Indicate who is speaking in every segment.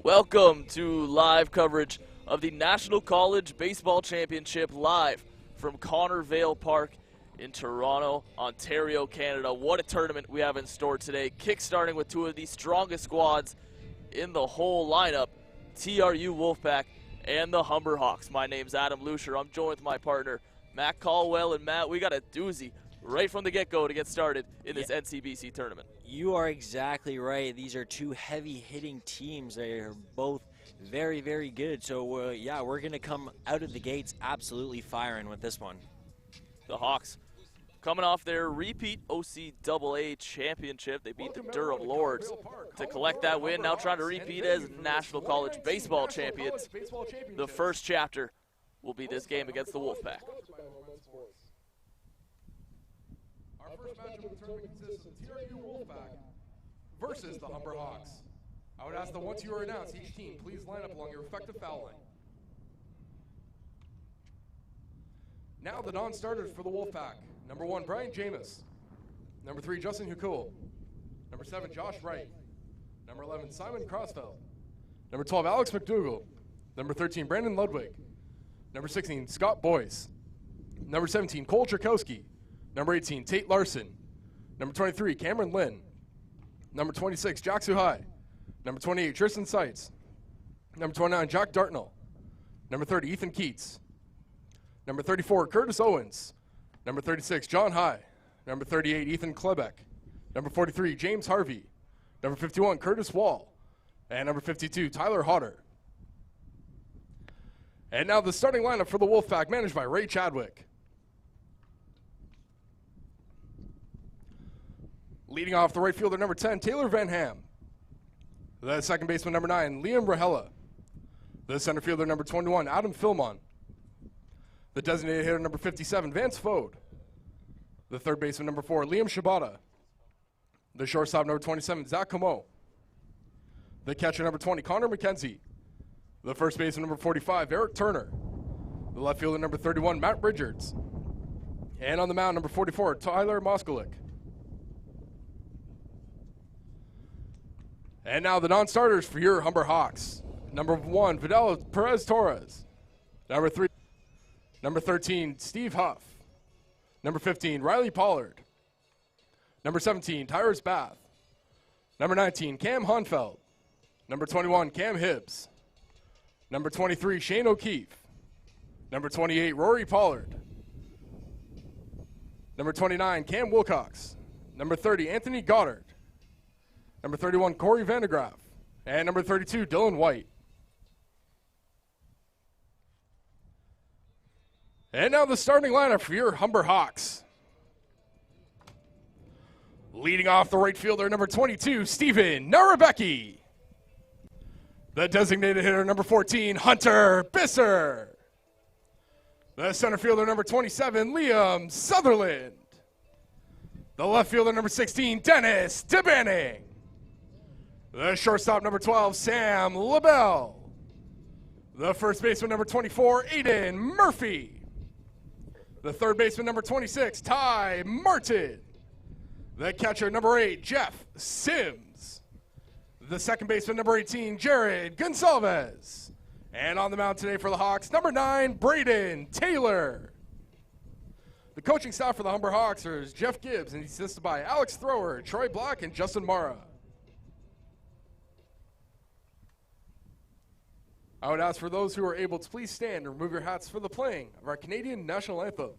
Speaker 1: Welcome to live coverage of the National College Baseball Championship live from Connor Vale Park in Toronto, Ontario, Canada. What a tournament we have in store today, kick-starting with two of the strongest squads in the whole lineup, TRU Wolfpack and the Humber Hawks. My name's Adam Lucier. I'm joined with my partner, Matt Caldwell. And Matt, we got a doozy right from the get-go to get started in this NCBC tournament.
Speaker 2: You are exactly right. These are two heavy-hitting teams. They are both very, very good. So, yeah, we're going to come out of the gates absolutely firing with this one.
Speaker 1: The Hawks coming off their repeat OCAA championship. They beat the Durham Lords to collect that win. Now trying to repeat as National College Baseball champions. The first chapter will be this game against the Wolfpack.
Speaker 3: Our first matchup of the tournament consists of TRU Wolfpack versus the Humber Hawks. I would ask that once you are announced, each team please line up along your respective foul line. Now the non-starters for the Wolfpack. Number 1, Brian Jameis. Number 3, Justin Hukul. Number 7, Josh Wright. Number 11, Simon Crossfeld. Number 12, Alex McDougall. Number 13, Brandon Ludwig. Number 16, Scott Boyce. Number 17, Cole Tchaikovsky. Number 18, Tate Larson. Number 23, Cameron Lynn. Number 26, Jack Suhai. Number 28, Tristan Seitz. Number 29, Jack Dartnell. Number 30, Ethan Keats. Number 34, Curtis Owens. Number 36, John High. Number 38, Ethan Klebeck. Number 43, James Harvey. Number 51, Curtis Wall. And number 52, Tyler Hodder. And now the starting lineup for the Wolfpack, managed by Ray Chadwick. Leading off the right fielder, number 10, Taylor Van Ham. The second baseman, number 9, Liam Rahela. The center fielder, number 21, Adam Filmon. The designated hitter, number 57, Vance Fode. The third baseman, number 4, Liam Shibata. The shortstop, number 27, Zach Comeau. The catcher, number 20, Connor McKenzie. The first baseman, number 45, Eric Turner. The left fielder, number 31, Matt Richards. And on the mound, number 44, Tyler Moskalik. And now the non-starters for your Humber Hawks. Number 1, Vidal Perez Torres. Number 13, Steve Huff. Number 15, Riley Pollard. Number 17, Tyrus Bath. Number 19, Cam Honfeld. Number 21, Cam Hibbs. Number 23, Shane O'Keefe. Number 28, Rory Pollard. Number 29, Cam Wilcox. Number 30, Anthony Goddard. Number 31, Corey Vandegraff. And number 32, Dylan White. And now the starting lineup for your Humber Hawks. Leading off the right fielder, number 22, Stephen Narabecki. The designated hitter, number 14, Hunter Bisser. The center fielder, number 27, Liam Sutherland. The left fielder, number 16, Dennis DeBanning. The shortstop, number 12, Sam LaBelle. The first baseman, number 24, Aiden Murphy. The third baseman, number 26, Ty Martin. The catcher, number 8, Jeff Sims. The second baseman, number 18, Jared Gonsalves. And on the mound today for the Hawks, number 9, Braden Taylor. The coaching staff for the Humber Hawks is Jeff Gibbs, and he's assisted by Alex Thrower, Troy Black, and Justin Mara. I would ask for those who are able to please stand and remove your hats for the playing of our Canadian National Anthem.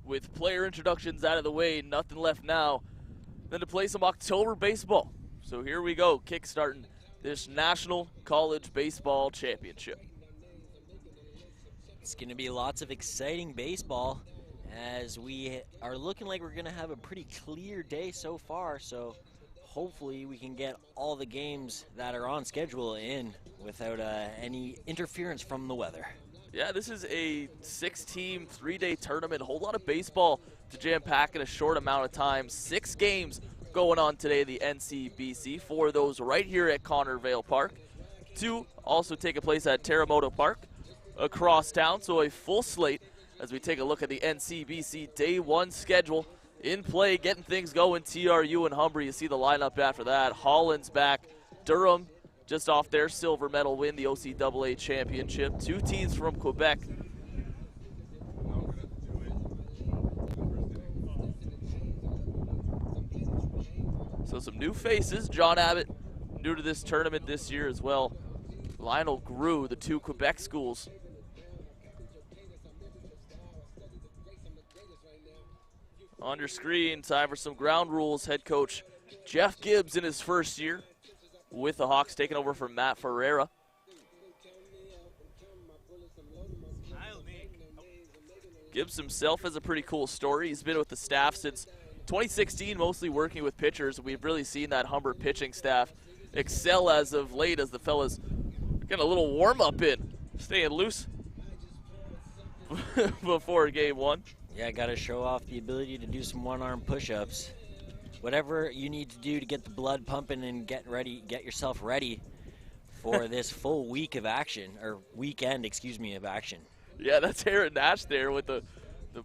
Speaker 1: with player introductions out of the way, nothing left now than to play some October baseball. So here we go, kickstarting this National College Baseball Championship.
Speaker 2: It's going to be lots of exciting baseball as we are looking like we're going to have a pretty clear day so far. So hopefully we can get all the games that are on schedule in without any interference from the weather.
Speaker 1: Yeah, this is a 6-team, 3-day tournament. A whole lot of baseball to jam-pack in a short amount of time. 6 games going on today, the NCBC. 4 of those right here at Connor Vale Park. 2 also taking place at Terremoto Park across town. So a full slate as we take a look at the NCBC Day 1 schedule. In play, getting things going, TRU and Humber. You see the lineup after that. Holland's back. Durham just off their silver medal win, the OCAA championship. 2 teams from Quebec. So some new faces. John Abbott, new to this tournament this year as well. Lionel Grew, the 2 Quebec schools. On your screen, time for some ground rules. Head coach Jeff Gibbs in his first year with the Hawks, taking over from Matt Ferreira. Gibbs himself has a pretty cool story. He's been with the staff since 2016, mostly working with pitchers. We've really seen that Humber pitching staff excel as of late as the fellas get a little warm-up in, staying loose before game 1.
Speaker 2: Yeah, got to show off the ability to do some one-arm push-ups. Whatever you need to do to get the blood pumping and get yourself ready for this full week of action, or weekend, excuse me, of action.
Speaker 1: Yeah, that's Aaron Nash there with the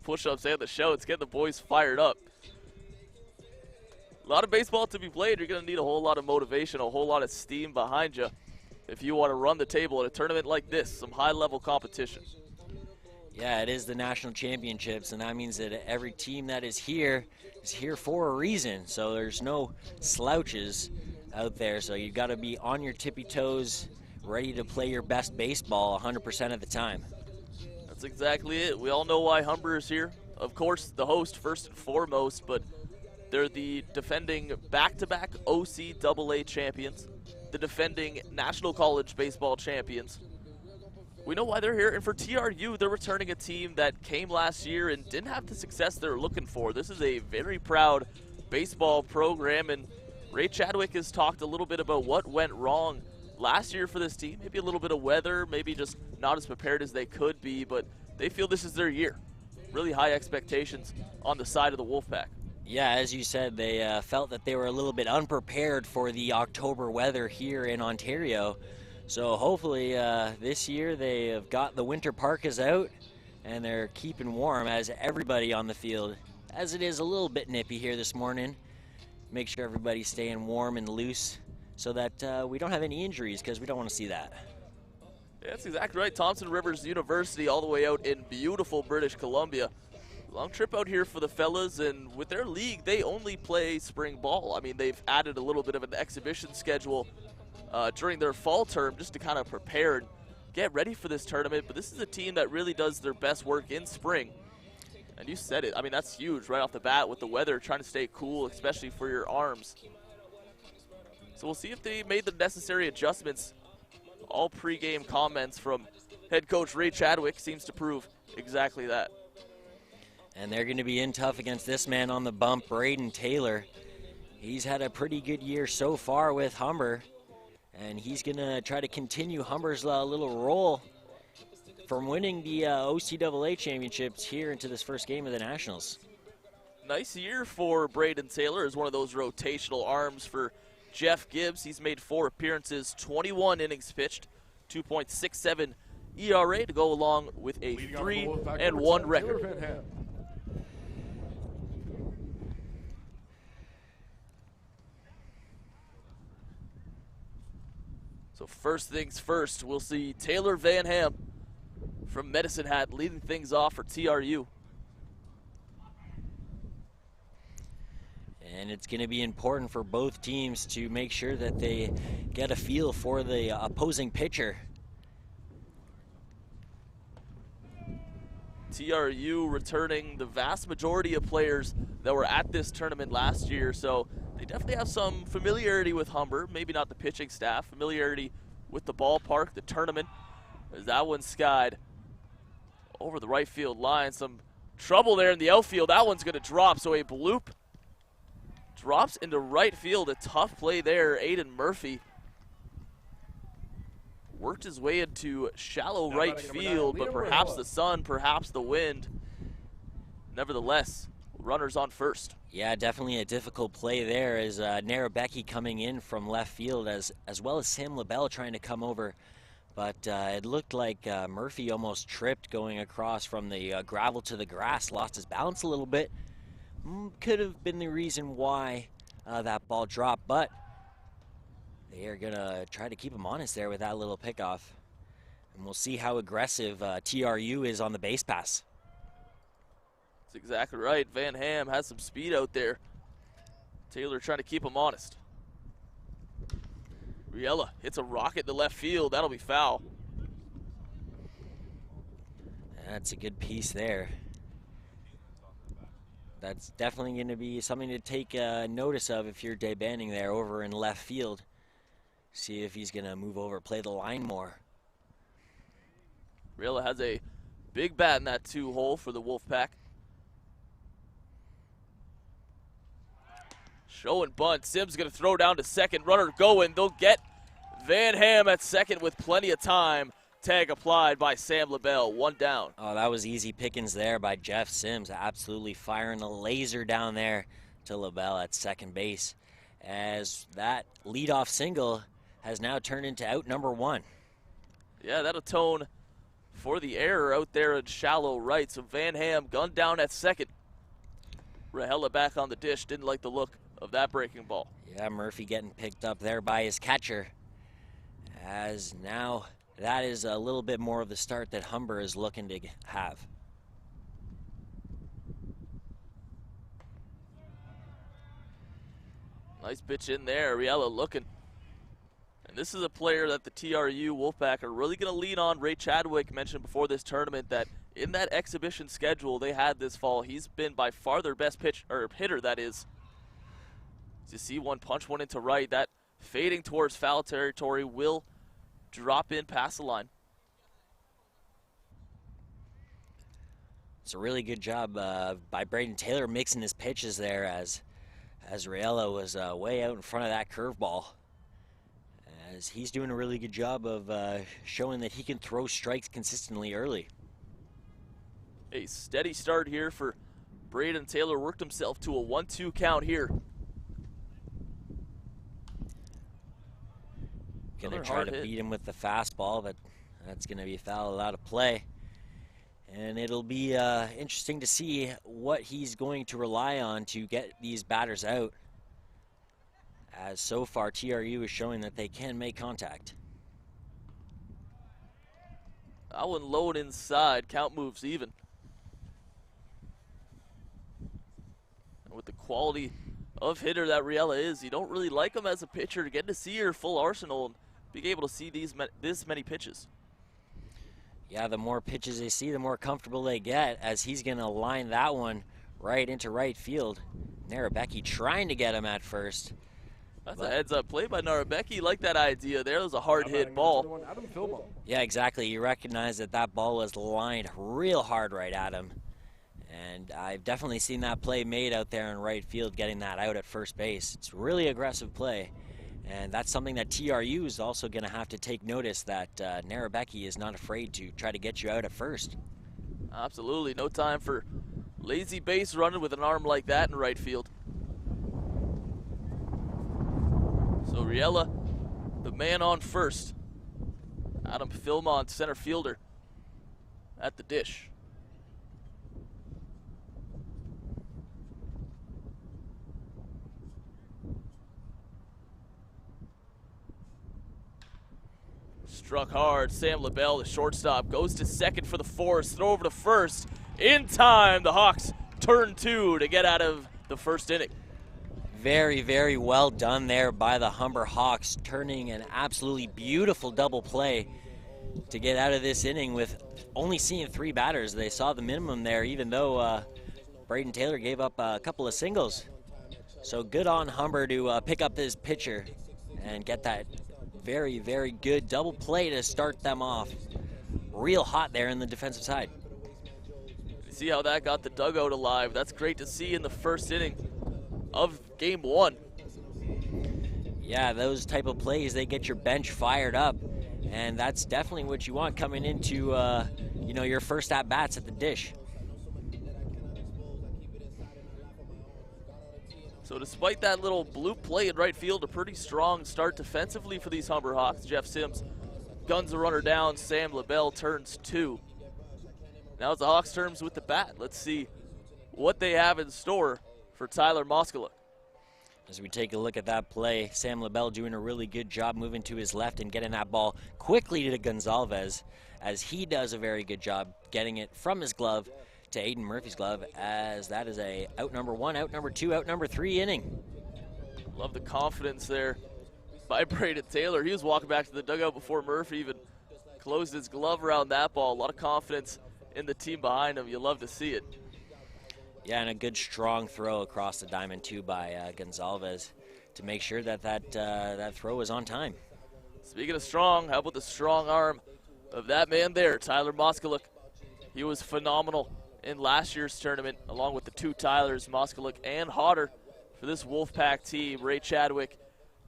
Speaker 1: push-ups and the show. It's getting the boys fired up. A lot of baseball to be played. You're going to need a whole lot of motivation, a whole lot of steam behind you if you want to run the table at a tournament like this, some high-level competition.
Speaker 2: Yeah, it is the national championships, and that means that every team that is here for a reason. So there's no slouches out there. So you've got to be on your tippy toes, ready to play your best baseball 100% of the time.
Speaker 1: That's exactly it. We all know why Humber is here. Of course, the host first and foremost, but they're the defending back-to-back OCAA champions, the defending National College Baseball champions. We know why they're here, and for TRU, they're returning a team that came last year and didn't have the success they're looking for. This is a very proud baseball program, and Ray Chadwick has talked a little bit about what went wrong last year for this team. Maybe a little bit of weather, maybe just not as prepared as they could be, but they feel this is their year. Really high expectations on the side of the Wolfpack.
Speaker 2: Yeah, as you said, they felt that they were a little bit unprepared for the October weather here in Ontario. So hopefully this year they have got the winter parkas out and they're keeping warm as everybody on the field, as it is a little bit nippy here this morning. Make sure everybody's staying warm and loose so that we don't have any injuries, because we don't want to see that.
Speaker 1: Yeah, that's exactly right. Thompson Rivers University all the way out in beautiful British Columbia. Long trip out here for the fellas, and with their league, they only play spring ball. I mean, they've added a little bit of an exhibition schedule during their fall term just to kind of prepare and get ready for this tournament. But this is a team that really does their best work in spring. And you said it. I mean, that's huge right off the bat with the weather, trying to stay cool, especially for your arms. So we'll see if they made the necessary adjustments. All pregame comments from head coach Ray Chadwick seems to prove exactly that.
Speaker 2: And they're going to be in tough against this man on the bump, Braden Taylor. He's had a pretty good year so far with Humber, and he's going to try to continue Humber's little roll from winning the OCAA championships here into this first game of the Nationals.
Speaker 1: Nice year for Braden Taylor as one of those rotational arms for Jeff Gibbs. He's made 4 appearances, 21 innings pitched, 2.67 ERA to go along with a 3-1 record. So first things first, we'll see Taylor Van Ham from Medicine Hat leading things off for TRU.
Speaker 2: And it's going to be important for both teams to make sure that they get a feel for the opposing pitcher.
Speaker 1: TRU returning the vast majority of players that were at this tournament last year, so they definitely have some familiarity with Humber, maybe not the pitching staff, familiarity with the ballpark, the tournament, as that one skied over the right field line. Some trouble there in the outfield. That one's going to drop, so a bloop drops into right field. A tough play there. Aidan Murphy worked his way into shallow right field, but perhaps the sun, perhaps the wind. Nevertheless, runners on first.
Speaker 2: Yeah, definitely a difficult play there as Narabecki coming in from left field as well as Sam LaBelle trying to come over. But it looked like Murphy almost tripped going across from the gravel to the grass, lost his balance a little bit. Could have been the reason why that ball dropped, but they are going to try to keep him honest there with that little pickoff. And we'll see how aggressive TRU is on the base pass.
Speaker 1: That's exactly right. Van Ham has some speed out there. Taylor trying to keep him honest. Riella hits a rocket to left field. That'll be foul.
Speaker 2: That's a good piece there. That's definitely going to be something to take notice of if you're Dave Banning there over in left field. See if he's going to move over, play the line more.
Speaker 1: Riella has a big bat in that 2-hole for the Wolfpack. Show and bunt. Sims going to throw down to second. Runner going. They'll get Van Ham at second with plenty of time. Tag applied by Sam LaBelle. One down.
Speaker 2: Oh, that was easy pickings there by Jeff Sims. Absolutely firing a laser down there to LaBelle at second base. As that leadoff single has now turned into out number 1.
Speaker 1: Yeah, that'll tone for the error out there in shallow right. So Van Ham gunned down at second. Rahela back on the dish. Didn't like the look of that breaking ball.
Speaker 2: Yeah, Murphy getting picked up there by his catcher. As now that is a little bit more of the start that Humber is looking to have.
Speaker 1: Nice pitch in there. Riella looking. And this is a player that the TRU Wolfpack are really going to lean on. Ray Chadwick mentioned before this tournament that in that exhibition schedule they had this fall, he's been by far their best hitter, that is. You see one punch one into right. That fading towards foul territory will drop in past the line.
Speaker 2: It's a really good job by Braden Taylor mixing his pitches there as Riella was way out in front of that curveball. As he's doing a really good job of showing that he can throw strikes consistently early.
Speaker 1: A steady start here for Braden Taylor. Worked himself to a 1-2 count here.
Speaker 2: Gonna try to beat him with the fastball, but that's gonna be foul, out of play. And it'll be interesting to see what he's going to rely on to get these batters out. As so far, TRU is showing that they can make contact.
Speaker 1: That one low and inside. Count moves even. And with the quality of hitter that Riella is, you don't really like him as a pitcher. Getting to see your full arsenal and being able to see this many pitches.
Speaker 2: Yeah, the more pitches they see, the more comfortable they get, as he's going to line that one right into right field. Narabecki trying to get him at first.
Speaker 1: That's a heads-up play by Narabecki. Like that idea there. That was a hard-hit ball.
Speaker 2: Yeah, exactly. You recognize that that ball was lined real hard right at him. And I've definitely seen that play made out there in right field, getting that out at first base. It's a really aggressive play. And that's something that TRU is also going to have to take notice, that Narabecki is not afraid to try to get you out at first.
Speaker 1: Absolutely. No time for lazy base running with an arm like that in right field. So Riella, the man on first. Adam Filmon, center fielder, at the dish. Struck hard. Sam LaBelle, the shortstop, goes to second for the force. Throw over to first. In time, the Hawks turn 2 to get out of the first inning.
Speaker 2: Very, very well done there by the Humber Hawks, turning an absolutely beautiful double play to get out of this inning with only seeing 3 batters. They saw the minimum there, even though Braden Taylor gave up a couple of singles. So good on Humber to pick up this pitcher and get that very, very good double play to start them off. Real hot there in the defensive side.
Speaker 1: See how that got the dugout alive. That's great to see in the first inning of game 1.
Speaker 2: Yeah, those type of plays, they get your bench fired up, and that's definitely what you want coming into you know, your first at-bats at the dish.
Speaker 1: So despite that little blue play in right field, a pretty strong start defensively for these Humber Hawks. Jeff Sims guns the runner down. Sam LaBelle turns 2. Now it's the Hawks' terms with the bat. Let's see what they have in store for Tyler Moskalik.
Speaker 2: As we take a look at that play, Sam LaBelle doing a really good job moving to his left and getting that ball quickly to Gonzalez, as he does a very good job getting it from his glove to Aiden Murphy's glove, as that is a out number 1, out number 2, out number 3 inning.
Speaker 1: Love the confidence there by Braden Taylor. He was walking back to the dugout before Murphy even closed his glove around that ball. A lot of confidence in the team behind him. You love to see it.
Speaker 2: Yeah, and a good strong throw across the diamond too by Gonzalez to make sure that that throw was on time.
Speaker 1: Speaking of strong, how about the strong arm of that man there, Tyler Moskalik? He was phenomenal in last year's tournament, along with the 2 Tylers, Moskalik and Hodder, for this Wolfpack team. Ray Chadwick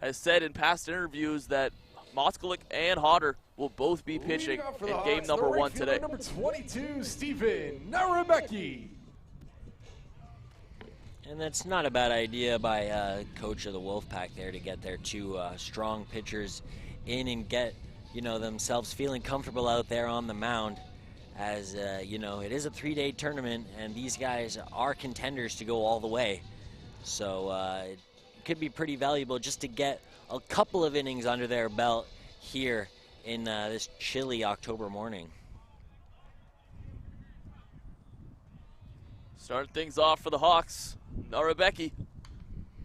Speaker 1: has said in past interviews that Moskalik and Hodder will both be pitching in game number 1 today.
Speaker 3: Number 22, Stephen Narabecki.
Speaker 2: And that's not a bad idea by coach of the Wolfpack there to get their 2 strong pitchers in and get, you know, themselves feeling comfortable out there on the mound. As you know, it is a 3-day tournament, and these guys are contenders to go all the way. So it could be pretty valuable just to get a couple of innings under their belt here in this chilly October morning.
Speaker 1: Starting things off for the Hawks, Narabecki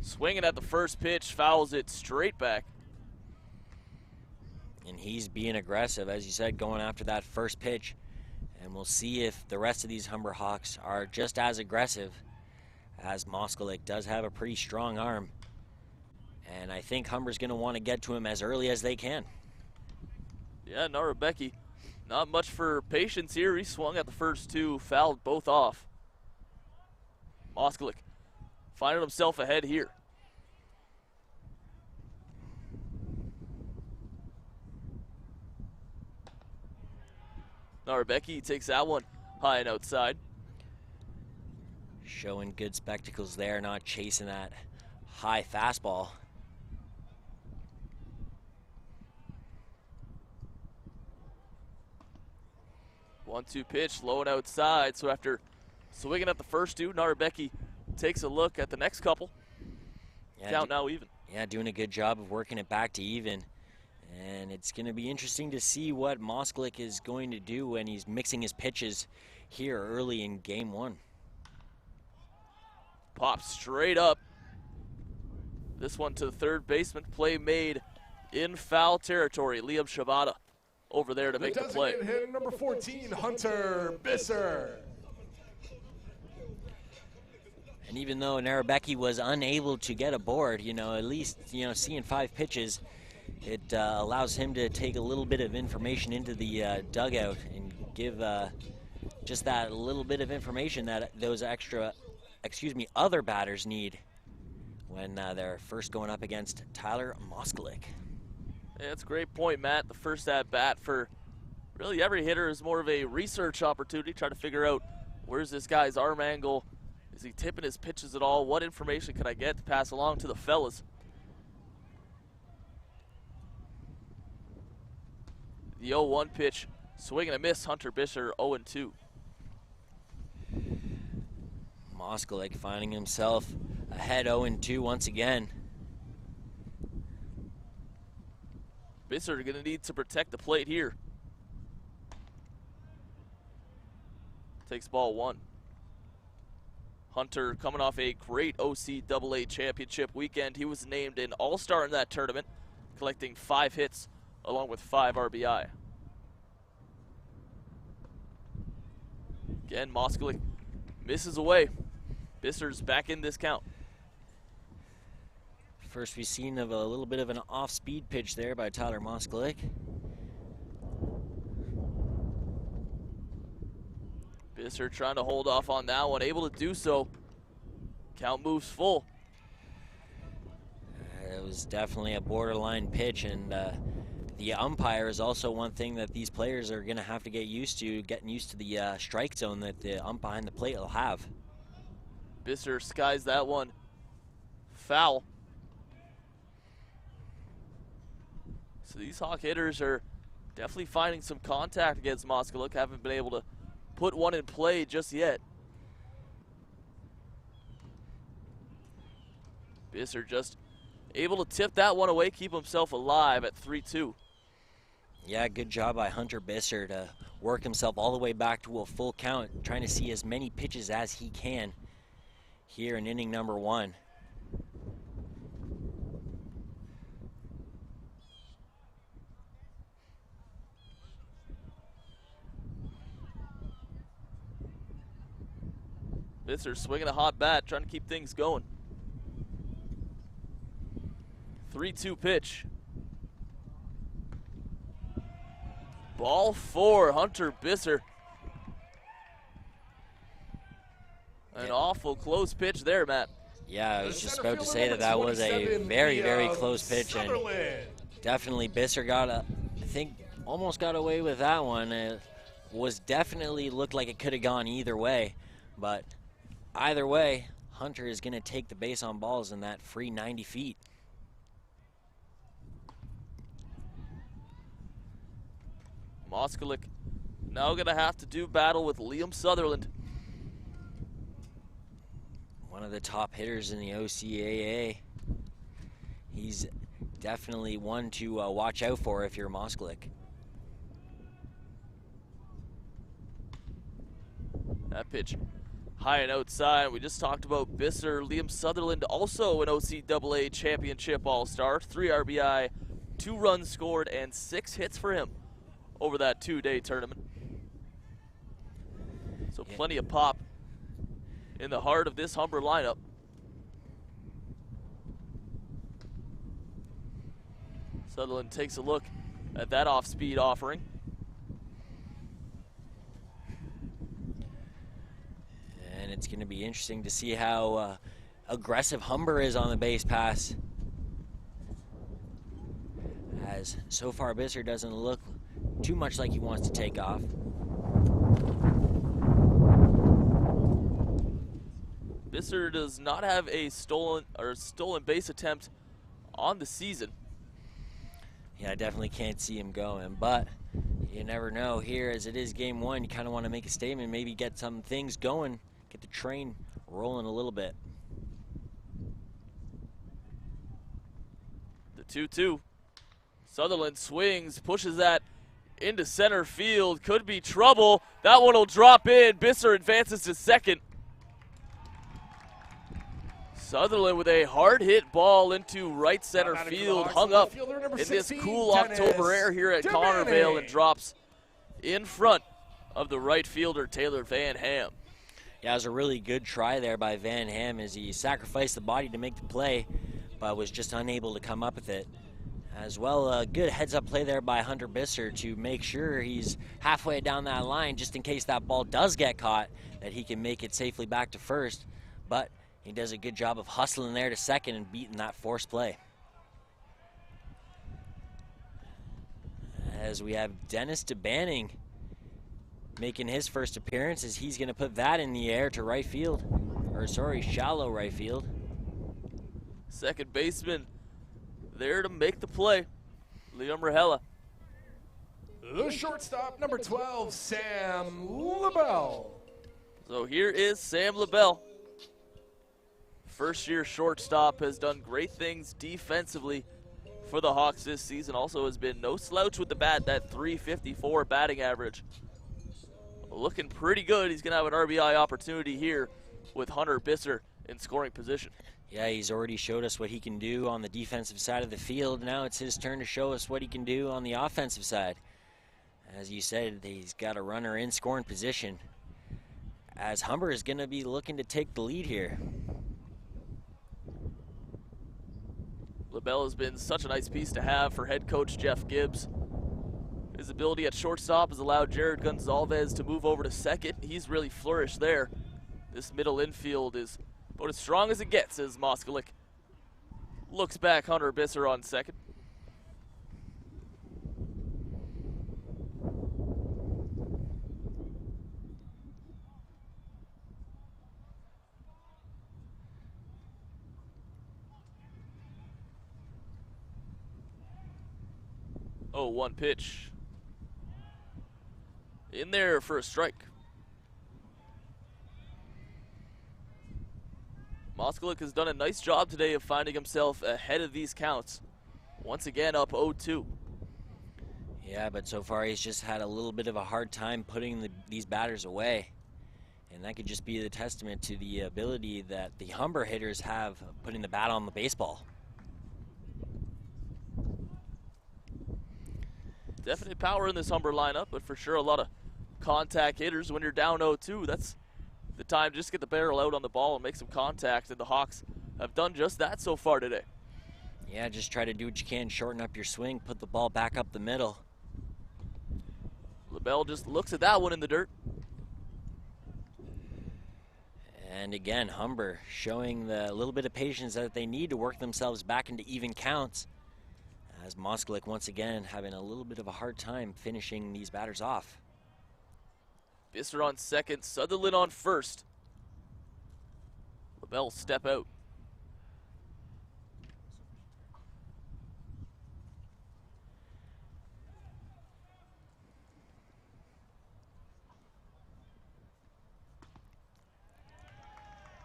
Speaker 1: swinging at the first pitch, fouls it straight back.
Speaker 2: And he's being aggressive, as you said, going after that first pitch. And we'll see if the rest of these Humber Hawks are just as aggressive, as Moskalik does have a pretty strong arm. And I think Humber's going to want to get to him as early as they can.
Speaker 1: Yeah, Narabecki, not much for patience here. He swung at the first 2, fouled both off. Moskalik finding himself ahead here. Narabecki takes that one high and outside.
Speaker 2: Showing good spectacles there, not chasing that high fastball.
Speaker 1: One-two pitch, low and outside. So after swinging at the first 2, Narabecki takes a look at the next couple.
Speaker 2: Yeah,
Speaker 1: Count now even.
Speaker 2: Yeah, doing a good job of working it back to even. And it's going to be interesting to see what Moskalik is going to do when he's mixing his pitches here early in game 1.
Speaker 1: Pops straight up. This one to the third baseman. Play made in foul territory. Liam Shabata over there to make the play.
Speaker 3: Hitter number 14, Hunter Bisser.
Speaker 2: And even though Narabecki was unable to get aboard, you know, at least, you know, seeing 5 pitches, it allows him to take a little bit of information into the dugout and give just that little bit of information that those other batters need when they're first going up against Tyler Moskalik.
Speaker 1: Yeah, that's a great point, Matt. The first at-bat for really every hitter is more of a research opportunity, try to figure out where's this guy's arm angle, is he tipping his pitches at all, what information can I get to pass along to the fellas. The 0-1 pitch, swing and a miss, Hunter Bisher 0-2.
Speaker 2: Moskalik finding himself ahead 0-2 once again.
Speaker 1: Bisser going to need to protect the plate here. Takes ball 1. Hunter coming off a great OCAA championship weekend. He was named an all-star in that tournament, collecting 5 hits along with 5 RBI. Again, Moskalik misses away. Bisser's back in this count.
Speaker 2: First we've seen of a little bit of an off-speed pitch there by Tyler Moskalik.
Speaker 1: Bisser trying to hold off on that one, able to do so. Count moves full.
Speaker 2: It was definitely a borderline pitch, and the umpire is also one thing that these players are going to have to get used to, getting used to the strike zone that the ump behind the plate will have.
Speaker 1: Bisser skies that one foul. So these Hawk hitters are definitely finding some contact against Moskalik. Haven't been able to put one in play just yet. Bisser just able to tip that one away, keep himself alive at 3-2.
Speaker 2: Yeah, good job by Hunter Bisser to work himself all the way back to a full count, trying to see as many pitches as he can here in inning number 1.
Speaker 1: Bisser swinging a hot bat, trying to keep things going. 3-2 pitch. Ball 4, Hunter Bisser. An awful close pitch there, Matt.
Speaker 2: Yeah, I was just about to say that that was a very, very close pitch, and definitely Bisser got I think, almost got away with that one. It was definitely looked like it could have gone either way, but either way, Hunter is going to take the base on balls in that free 90 feet.
Speaker 1: Moskalik now going to have to do battle with Liam Sutherland.
Speaker 2: One of the top hitters in the OCAA. He's definitely one to watch out for if you're Moskalik.
Speaker 1: That pitch high and outside. We just talked about Bisser. Liam Sutherland, also an OCAA championship all-star. 3 RBI, 2 runs scored, and 6 hits for him over that 2-day tournament. So plenty of pop in the heart of this Humber lineup. Sutherland takes a look at that off-speed offering.
Speaker 2: And it's going to be interesting to see how aggressive Humber is on the base pass. As so far Bisser doesn't look too much like he wants to take off.
Speaker 1: Bisser does not have a stolen base attempt on the season.
Speaker 2: Yeah, I definitely can't see him going, but you never know. Here, as it is game 1, you kind of want to make a statement, maybe get some things going, get the train rolling a little bit.
Speaker 1: The 2-2. Sutherland swings, pushes that into center field. Could be trouble. That one will drop in. Bisser advances to second. Sutherland with a hard hit ball into right center field, hung up in this cool October air here at Connervale, and drops in front of the right fielder Taylor Van Ham.
Speaker 2: Yeah, it was a really good try there by Van Ham as he sacrificed the body to make the play, but was just unable to come up with it. As well, a good heads-up play there by Hunter Bisser to make sure he's halfway down that line just in case that ball does get caught, that he can make it safely back to first. But he does a good job of hustling there to second and beating that forced play. As we have Dennis DeBanning making his first appearance, as he's going to put that in the air to right field. Or sorry, shallow right field.
Speaker 1: Second baseman there to make the play, Liam Rahela.
Speaker 3: The shortstop, number 12, Sam LaBelle.
Speaker 1: So here is Sam LaBelle. First-year shortstop, has done great things defensively for the Hawks this season. Also has been no slouch with the bat, that .354 batting average. Looking pretty good. He's going to have an RBI opportunity here with Hunter Bisser in scoring position.
Speaker 2: Yeah, he's already showed us what he can do on the defensive side of the field. Now it's his turn to show us what he can do on the offensive side. As you said, he's got a runner in scoring position. as Humber is going to be looking to take the lead here.
Speaker 1: LaBelle has been such a nice piece to have for head coach Jeff Gibbs. His ability at shortstop has allowed Jared Gonzalez to move over to second. He's really flourished there. This middle infield is about as strong as it gets as Moskalik looks back Hunter Bisser on second. Oh, one pitch. In there for a strike. Moskalik has done a nice job today of finding himself ahead of these counts. Once again up 0-2.
Speaker 2: Yeah, but so far he's just had a little bit of a hard time putting these batters away. And that could just be the testament to the ability that the Humber hitters have of putting the bat on the baseball.
Speaker 1: Definite power in this Humber lineup, but for sure a lot of contact hitters. When you're down 0-2, that's the time just get the barrel out on the ball and make some contact, and the Hawks have done just that so far today.
Speaker 2: Yeah, just try to do what you can, shorten up your swing, put the ball back up the middle.
Speaker 1: LaBelle just looks at that one in the dirt.
Speaker 2: And again, Humber showing the little bit of patience that they need to work themselves back into even counts, as Moskalik once again having a little bit of a hard time finishing these batters off.
Speaker 1: Bisser on second, Sutherland on first. LaBelle step out.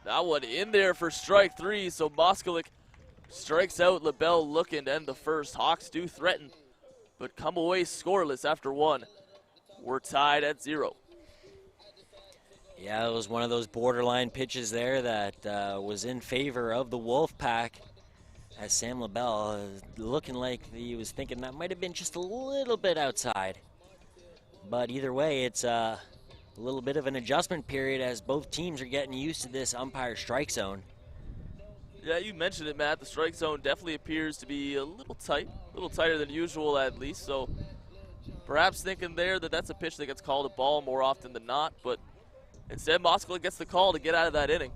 Speaker 1: That one in there for strike three, so Moskalik strikes out LaBelle looking to end the first. Hawks do threaten, but come away scoreless after one. We're tied at 0.
Speaker 2: Yeah, it was one of those borderline pitches there that was in favor of the Wolfpack, as Sam LaBelle looking like he was thinking that might have been just a little bit outside. But either way, it's a little bit of an adjustment period as both teams are getting used to this umpire strike zone.
Speaker 1: Yeah, you mentioned it, Matt. The strike zone definitely appears to be a little tight, a little tighter than usual at least. So perhaps thinking there that that's a pitch that gets called a ball more often than not, but instead Moskalik gets the call to get out of that inning.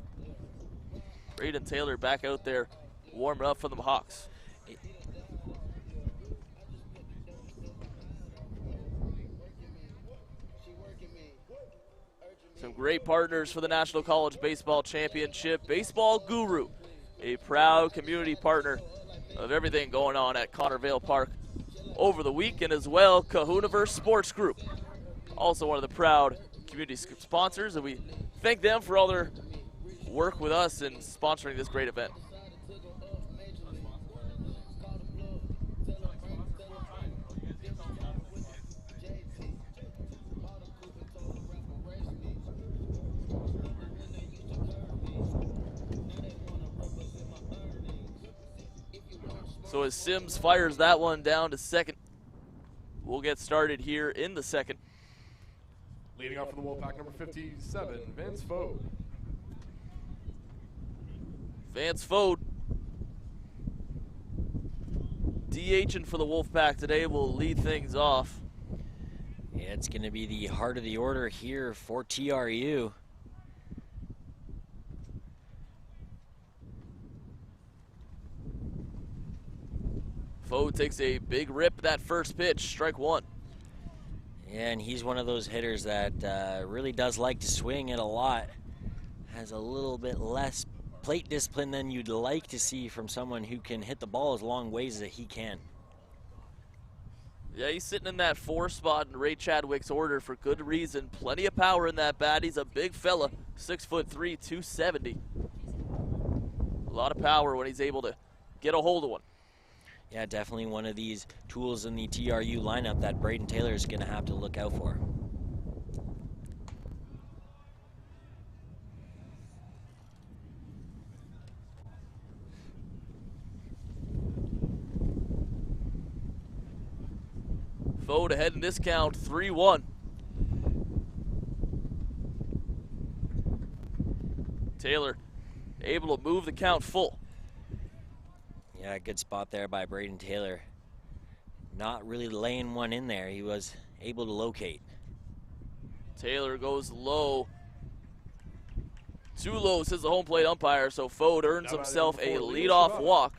Speaker 1: Braden Taylor back out there warming up for the Hawks. Some great partners for the National College Baseball Championship. Baseball Guru, a proud community partner of everything going on at Connervale Park over the weekend as well. Kahunaverse Sports Group, also one of the proud community sponsors, and we thank them for all their work with us in sponsoring this great event. So as Sims fires that one down to second, we'll get started here in the second.
Speaker 3: Leading off for the Wolfpack, number 57, Vance Fode.
Speaker 1: Vance Fode, DHing for the Wolfpack today, will lead things off.
Speaker 2: Yeah, it's going to be the heart of the order here for TRU.
Speaker 1: Fode takes a big rip at that first pitch, strike one.
Speaker 2: Yeah, and he's one of those hitters that really does like to swing it a lot. Has a little bit less plate discipline than you'd like to see from someone who can hit the ball as long ways as he can.
Speaker 1: Yeah, he's sitting in that 4 spot in Ray Chadwick's order for good reason. Plenty of power in that bat. He's a big fella, 6'3", 270. A lot of power when he's able to get a hold of one.
Speaker 2: Yeah, definitely one of these tools in the TRU lineup that Braden Taylor is going to have to look out for.
Speaker 1: Fode ahead in this count, 3-1. Taylor able to move the count full.
Speaker 2: Yeah, good spot there by Braden Taylor. Not really laying one in there. He was able to locate.
Speaker 1: Taylor goes low. Too low, says the home plate umpire, so Fode earns himself a leadoff walk.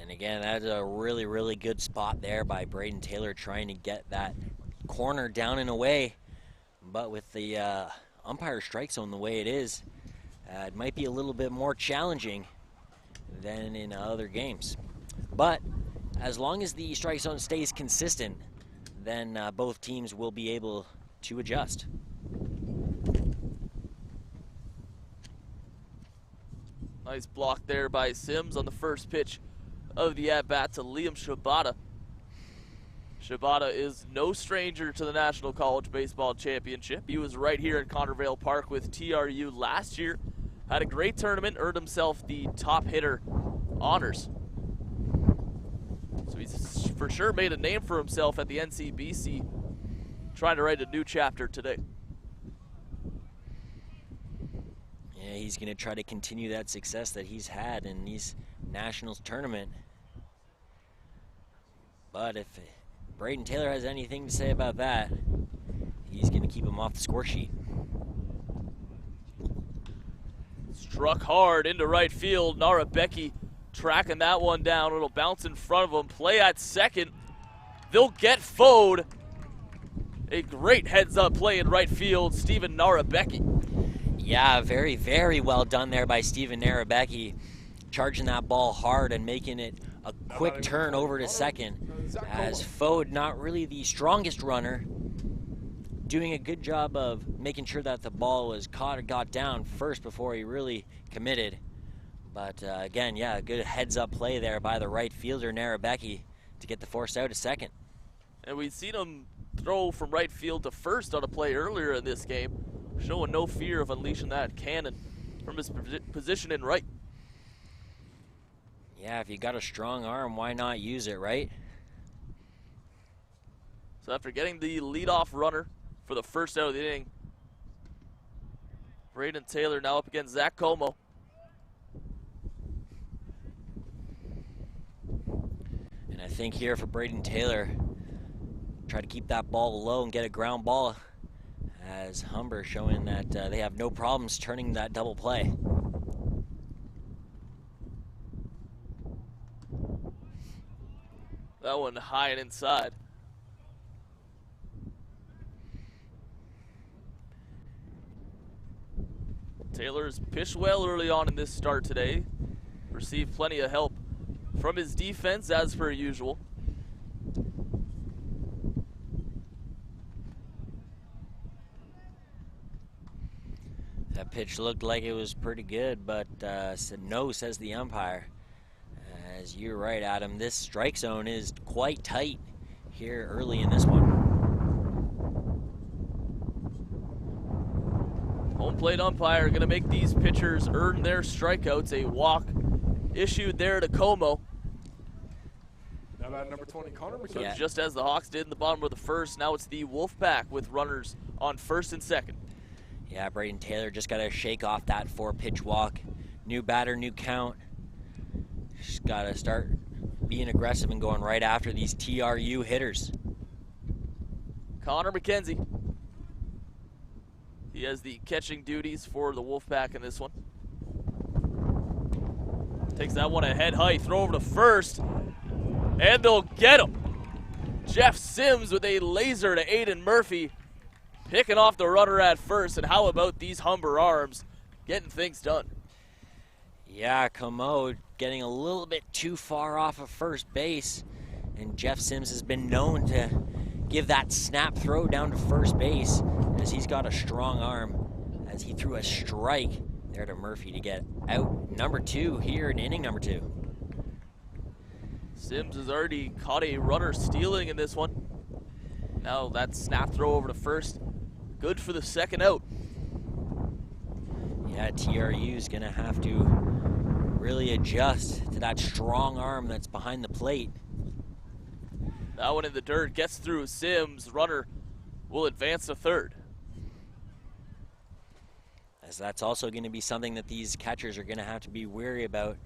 Speaker 2: And again, that's a really, really good spot there by Braden Taylor, trying to get that corner down and away. But with the umpire strike zone the way it is, it might be a little bit more challenging than in other games. But as long as the strike zone stays consistent, then both teams will be able to adjust.
Speaker 1: Nice block there by Sims on the first pitch of the at-bat to Liam Shibata. Shibata is no stranger to the National College Baseball Championship. He was right here at Connervale Park with TRU last year. Had a great tournament, earned himself the top hitter honors. So he's for sure made a name for himself at the NCBC, trying to write a new chapter today.
Speaker 2: Yeah, he's going to try to continue that success that he's had in these Nationals tournament. But if Braden Taylor has anything to say about that, he's going to keep him off the score sheet.
Speaker 1: Struck hard into right field. Nara Becky tracking that one down. It'll bounce in front of him. Play at second. They'll get Fode. A great heads-up play in right field. Stephen Narabecki.
Speaker 2: Yeah, very, very well done there by Stephen Narabecki, charging that ball hard and making it a quick turn over to second, as Fode, not really the strongest runner, doing a good job of making sure that the ball was caught or got down first before he really committed. But again, yeah, a good heads-up play there by the right fielder, Narabecki, to get the force out to second.
Speaker 1: And we've seen him throw from right field to first on a play earlier in this game, showing no fear of unleashing that cannon from his position in right.
Speaker 2: Yeah, if you got a strong arm, why not use it, right?
Speaker 1: So after getting the leadoff runner for the first out of the inning, Braden Taylor now up against Zach Como.
Speaker 2: And I think here for Braden Taylor, try to keep that ball low and get a ground ball, as Humber showing that they have no problems turning that double play.
Speaker 1: That one high and inside. Taylor's pitched well early on in this start today. Received plenty of help from his defense as per usual.
Speaker 2: That pitch looked like it was pretty good, but said no, says the umpire. As you're right, Adam, this strike zone is quite tight here early in this one.
Speaker 1: Home plate umpire going to make these pitchers earn their strikeouts. A walk issued there to Como.
Speaker 3: Now at number 20, Connor McKenzie.
Speaker 1: So just as the Hawks did in the bottom of the first, now it's the Wolfpack with runners on first and second.
Speaker 2: Yeah, Braden Taylor just got to shake off that 4-pitch walk. New batter, new count. Just got to start being aggressive and going right after these TRU hitters.
Speaker 1: Connor McKenzie. He has the catching duties for the Wolfpack in this one. Takes that one ahead high, throw over to first, and they'll get him. Jeff Sims with a laser to Aidan Murphy, picking off the runner at first. And how about these Humber arms getting things done?
Speaker 2: Yeah, Como getting a little bit too far off of first base, and Jeff Sims has been known to give that snap throw down to first base, as he's got a strong arm, as he threw a strike there to Murphy to get out number 2 here in inning number 2.
Speaker 1: Sims has already caught a runner stealing in this one. Now that snap throw over to first, good for the second out.
Speaker 2: Yeah, TRU's gonna have to really adjust to that strong arm that's behind the plate.
Speaker 1: That one in the dirt gets through Sims. Runner will advance to third.
Speaker 2: as that's also going to be something that these catchers are going to have to be wary about,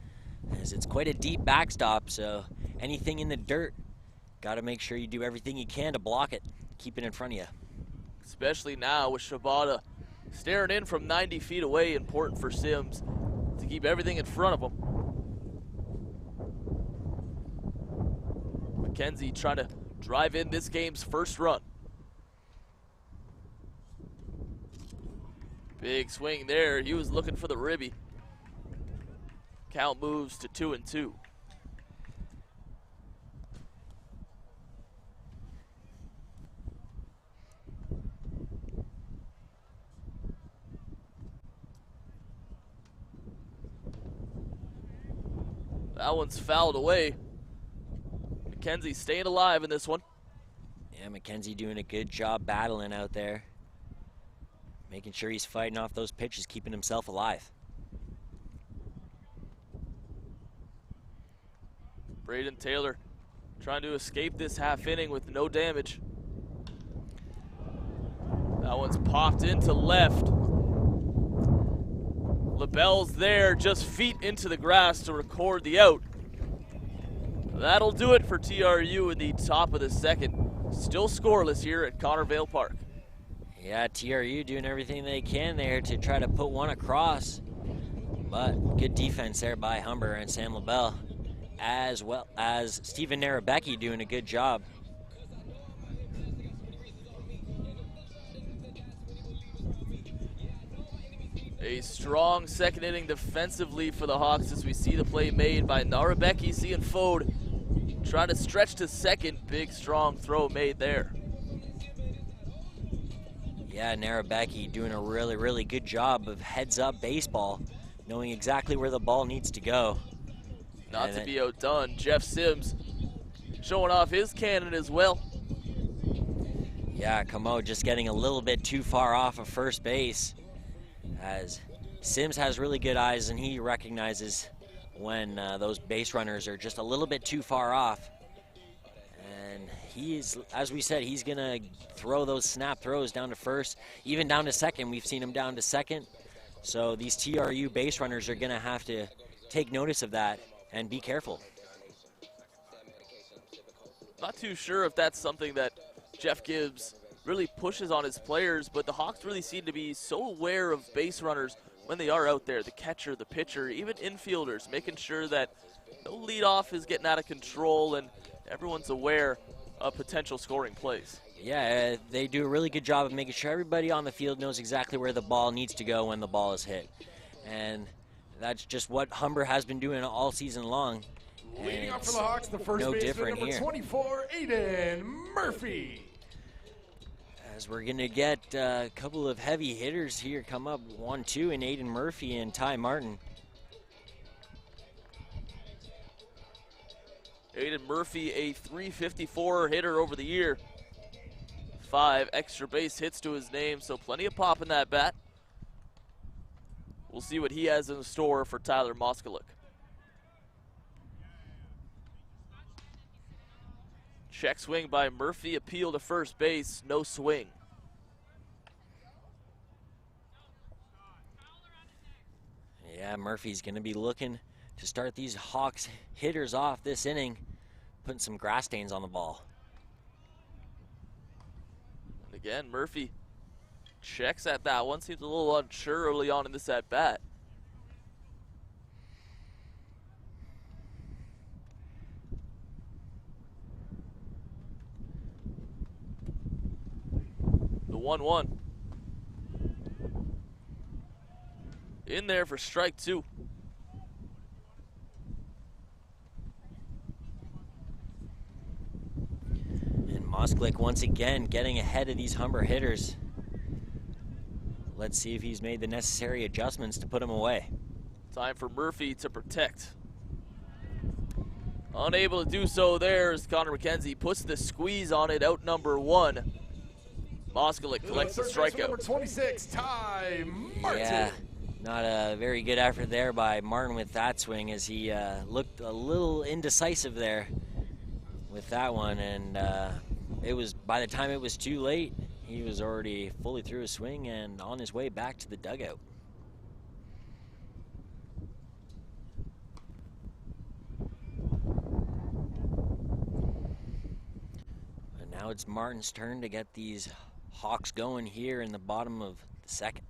Speaker 2: as it's quite a deep backstop, so anything in the dirt, got to make sure you do everything you can to block it, keep it in front of you.
Speaker 1: Especially now with Shibata staring in from 90 feet away, important for Sims to keep everything in front of him. McKenzie trying to drive in this game's first run. Big swing there. He was looking for the ribby. Count moves to 2-2. That one's fouled away. McKenzie staying alive in this one.
Speaker 2: Yeah, McKenzie doing a good job battling out there. Making sure he's fighting off those pitches, keeping himself alive.
Speaker 1: Braden Taylor trying to escape this half inning with no damage. That one's popped into left. LaBelle's there, just feet into the grass to record the out. That'll do it for TRU in the top of the second. Still scoreless here at Connervale Park.
Speaker 2: Yeah, TRU doing everything they can there to try to put one across. But good defense there by Humber and Sam LaBelle, as well as Stephen Narabecki doing a good job.
Speaker 1: A strong second inning defensively for the Hawks as we see the play made by Narabecki, seeing Fode try to stretch to second. Big, strong throw made there.
Speaker 2: Yeah, Narabecki doing a really, really good job of heads-up baseball, knowing exactly where the ball needs to go.
Speaker 1: Not to be outdone, Jeff Sims showing off his cannon as well.
Speaker 2: Yeah, Camo just getting a little bit too far off of first base, as Sims has really good eyes and he recognizes when those base runners are just a little bit too far off. And he's, as we said, he's gonna throw those snap throws down to first, even down to second. We've seen him down to second. So these TRU base runners are gonna have to take notice of that and be careful.
Speaker 1: Not too sure if that's something that Jeff Gibbs really pushes on his players, but the Hawks really seem to be so aware of base runners when they are out there, the catcher, the pitcher, even infielders, making sure that no leadoff is getting out of control and everyone's aware of potential scoring plays.
Speaker 2: Yeah, they do a really good job of making sure everybody on the field knows exactly where the ball needs to go when the ball is hit. And that's just what Humber has been doing all season long.
Speaker 3: Leading off for the Hawks, the first
Speaker 2: no
Speaker 3: baseman,
Speaker 2: different
Speaker 3: number
Speaker 2: here.
Speaker 3: 24, AIDAN Murphy.
Speaker 2: As we're going to get a couple of heavy hitters here come up, 1-2 in AIDAN Murphy and Ty Martin.
Speaker 1: AIDAN Murphy, a .354 hitter over the year. 5 extra base hits to his name, so plenty of pop in that bat. We'll see what he has in store for Tyler Moskalik. Check swing by Murphy, appeal to first base, no swing.
Speaker 2: Yeah, Murphy's going to be looking to start these Hawks hitters off this inning, putting some grass stains on the ball.
Speaker 1: And again, Murphy checks at that one, seems a little unsure early on in this at bat. The 1-1. In there for strike 2.
Speaker 2: And Moskalik once again getting ahead of these Humber hitters. Let's see if he's made the necessary adjustments to put him away.
Speaker 1: Time for Murphy to protect. Unable to do so there as Connor McKenzie puts the squeeze on it, out number 1. Moskalik collects the strikeout.
Speaker 3: Number 26, Ty Martin.
Speaker 2: Yeah, not a very good effort there by Martin with that swing, as he looked a little indecisive there with that one, and it was, by the time it was too late, he was already fully through his swing and on his way back to the dugout. Now it's Martin's turn to get these Hawks going here in the bottom of the second.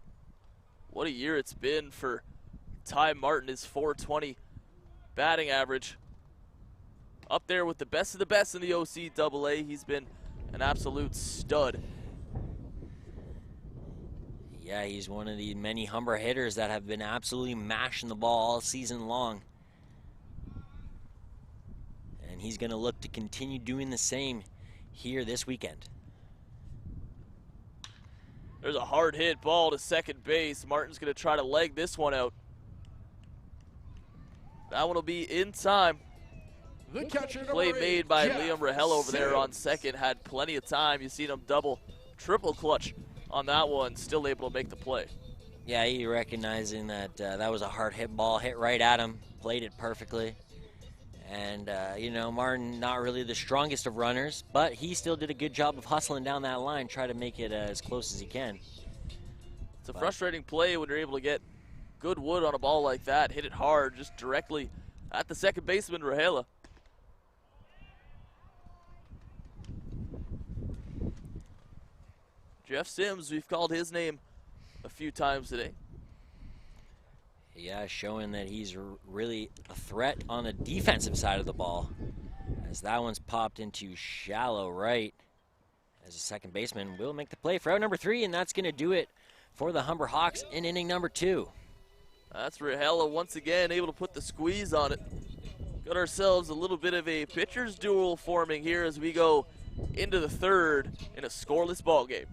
Speaker 1: What a year it's been for Ty Martin. His .420 batting average. Up there with the best of the best in the OCAA. He's been an absolute stud.
Speaker 2: Yeah, he's one of the many Humber hitters that have been absolutely mashing the ball all season long. And he's going to look to continue doing the same here this weekend.
Speaker 1: There's a hard hit ball to second base. Martin's going to try to leg this one out. That one will be in time.
Speaker 3: The catcher,
Speaker 1: Play made by Liam Rahel over there on second. Had plenty of time. You've seen him double, triple clutch on that one. Still able to make the play.
Speaker 2: Yeah, he recognizing that that was a hard hit ball, hit right at him, played it perfectly. And, you know, Martin, not really the strongest of runners, but he still did a good job of hustling down that line, try to make it as close as he can.
Speaker 1: It's a frustrating play when you're able to get good wood on a ball like that, hit it hard, just directly at the second baseman, Rahela. Jeff Sims, we've called his name a few times today.
Speaker 2: Yeah, showing that he's really a threat on the defensive side of the ball, as that one's popped into shallow right, as a second baseman will make the play for out number 3, and that's going to do it for the Humber Hawks in inning number 2.
Speaker 1: That's Rahela once again able to put the squeeze on it. Got ourselves a little bit of a pitcher's duel forming here as we go into the third in a scoreless ball game.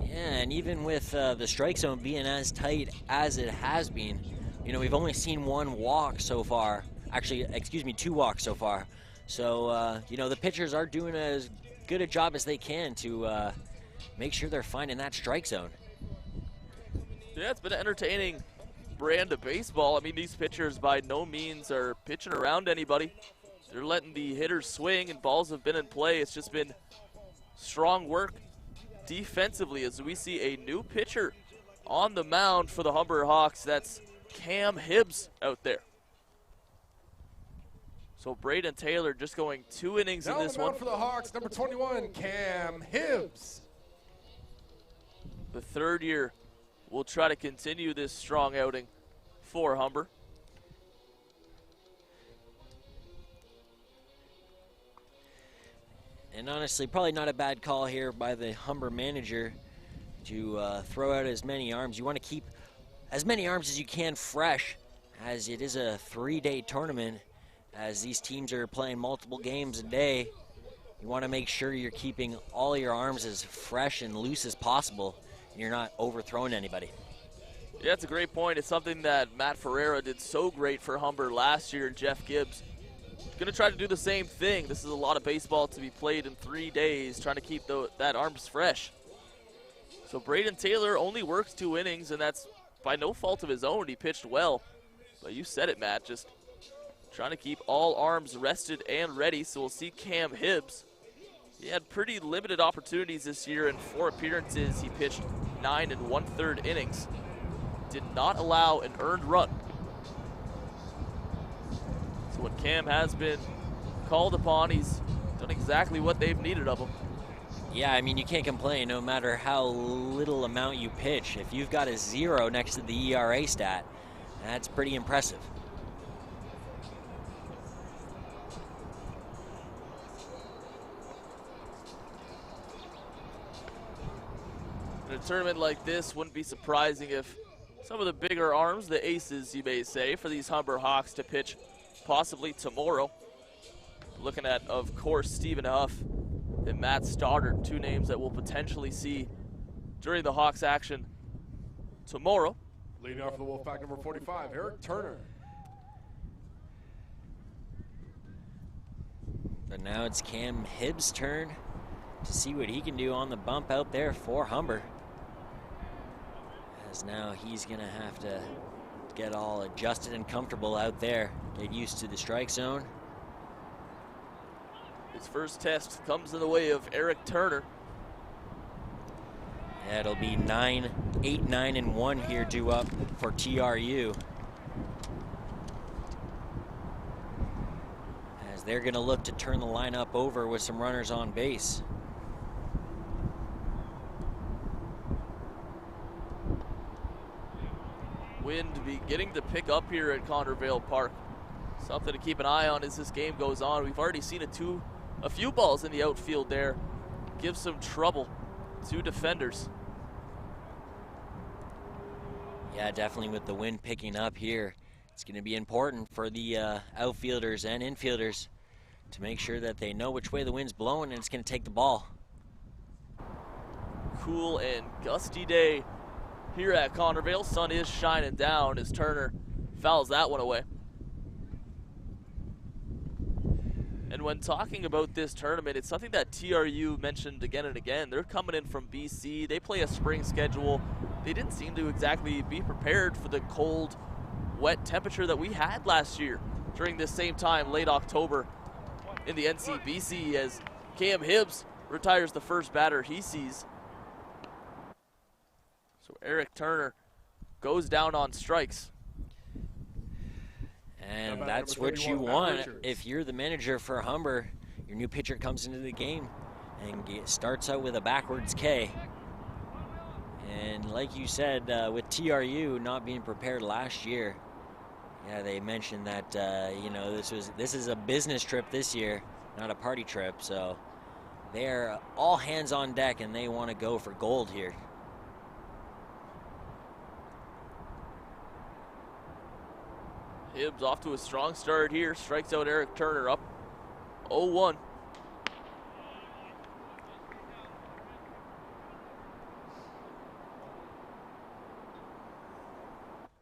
Speaker 2: Yeah, and even with the strike zone being as tight as it has been, you know, we've only seen 1 walk so far. Actually, excuse me, 2 walks so far. So, you know, the pitchers are doing as good a job as they can to make sure they're finding that strike zone.
Speaker 1: Yeah, it's been an entertaining brand of baseball. I mean, these pitchers by no means are pitching around anybody. They're letting the hitters swing, and balls have been in play. It's just been strong work defensively as we see a new pitcher on the mound for the Humber Hawks. That's Cam Hibbs out there. So Braden Taylor just going 2 innings in this one.
Speaker 3: For the Hawks, number 21, Cam Hibbs.
Speaker 1: The third year will try to continue this strong outing for Humber.
Speaker 2: And honestly, probably not a bad call here by the Humber manager to throw out as many arms. You want to keep as many arms as you can fresh, as it is a 3-day tournament, as these teams are playing multiple games a day. You want to make sure you're keeping all your arms as fresh and loose as possible, and you're not overthrowing anybody.
Speaker 1: Yeah, it's a great point. It's something that Matt Ferreira did so great for Humber last year, and Jeff Gibbs going to try to do the same thing. This is a lot of baseball to be played in 3 days, trying to keep that arms fresh. So Braden Taylor only works 2 innings, and that's by no fault of his own. He pitched well. But you said it, Matt, just trying to keep all arms rested and ready. So we'll see Cam Hibbs. He had pretty limited opportunities this year. In 4 appearances, he pitched 9 1/3 innings. Did not allow an earned run. So when Cam has been called upon, he's done exactly what they've needed of him.
Speaker 2: Yeah, I mean, you can't complain no matter how little amount you pitch. If you've got a 0 next to the ERA stat, that's pretty impressive.
Speaker 1: In a tournament like this, wouldn't be surprising if some of the bigger arms, the aces you may say, for these Humber Hawks to pitch possibly tomorrow. Looking at, of course, Stephen Huff and Matt Stoddard, 2 names that we'll potentially see during the Hawks action tomorrow.
Speaker 3: Leading off for the Wolfpack, number 45, Eric Turner.
Speaker 2: But now it's Cam Hibbs' turn to see what he can do on the bump out there for Humber. As now he's going to have to get all adjusted and comfortable out there, get used to the strike zone.
Speaker 1: His first test comes in the way of Eric Turner.
Speaker 2: Yeah, it'll be 8, 9, and 1 here due up for TRU. As as they're going to look to turn the lineup over with some runners on base.
Speaker 1: Wind beginning to pick up here at Connervale Park. Something to keep an eye on as this game goes on. We've already seen a few balls in the outfield there give some trouble to defenders.
Speaker 2: Yeah, definitely with the wind picking up here, it's going to be important for the outfielders and infielders to make sure that they know which way the wind's blowing and it's going to take the ball.
Speaker 1: Cool and gusty day here at Connervale. Sun is shining down as Turner fouls that one away. And when talking about this tournament, it's something that TRU mentioned again and again. They're coming in from BC. They play a spring schedule. They didn't seem to exactly be prepared for the cold, wet temperature that we had last year during this same time, late October in the NCBC, as Cam Hibbs retires the first batter he sees. So Eric Turner goes down on strikes.
Speaker 2: And that's what you want if you're the manager for Humber. Your new pitcher comes into the game and starts out with a backwards K. And like you said, with TRU not being prepared last year, yeah, they mentioned that you know, this is a business trip this year, not a party trip. So they're all hands on deck and they want to go for gold here.
Speaker 1: Hibbs off to a strong start here, strikes out Eric Turner, up 0-1.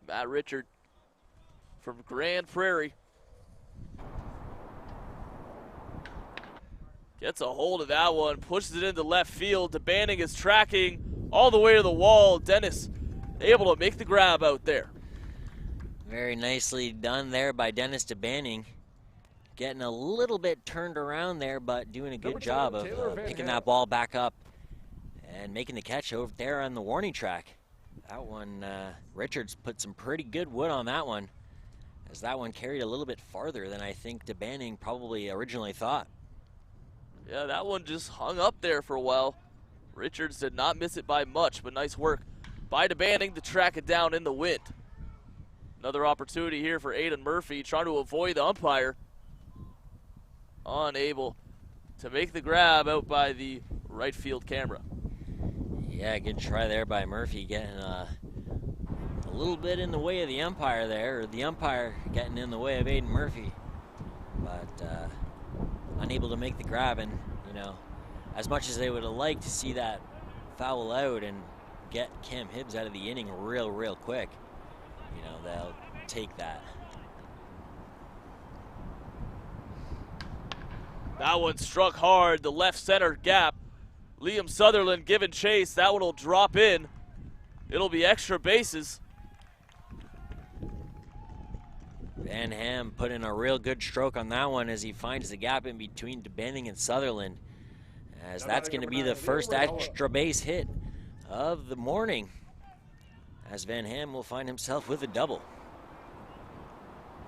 Speaker 1: Matt Richard from Grand Prairie gets a hold of that one, pushes it into left field. DeBanning is tracking all the way to the wall. Dennis able to make the grab out there.
Speaker 2: Very nicely done there by Dennis DeBanning. Getting a little bit turned around there, but doing a good job of picking that ball back up and making the catch over there on the warning track. That one, Richards put some pretty good wood on that one, as that one carried a little bit farther than I think DeBanning probably originally thought.
Speaker 1: Yeah, that one just hung up there for a while. Richards did not miss it by much, but nice work by DeBanning to track it down in the wind. Another opportunity here for AIDAN Murphy, trying to avoid the umpire. Unable to make the grab out by the right field camera.
Speaker 2: Yeah, good try there by Murphy, getting a little bit in the way of the umpire there, or the umpire getting in the way of AIDAN Murphy. But unable to make the grab, and you know, as much as they would have liked to see that foul out and get Cam Hibbs out of the inning real quick, you know, they'll take that.
Speaker 1: That one struck hard, the left center gap. Liam Sutherland giving chase. That one will drop in. It'll be extra bases.
Speaker 2: Van Ham put in a real good stroke on that one as he finds the gap in between DeBanning and Sutherland, as that's going to be the first extra base hit of the morning, as Van Ham will find himself with a double.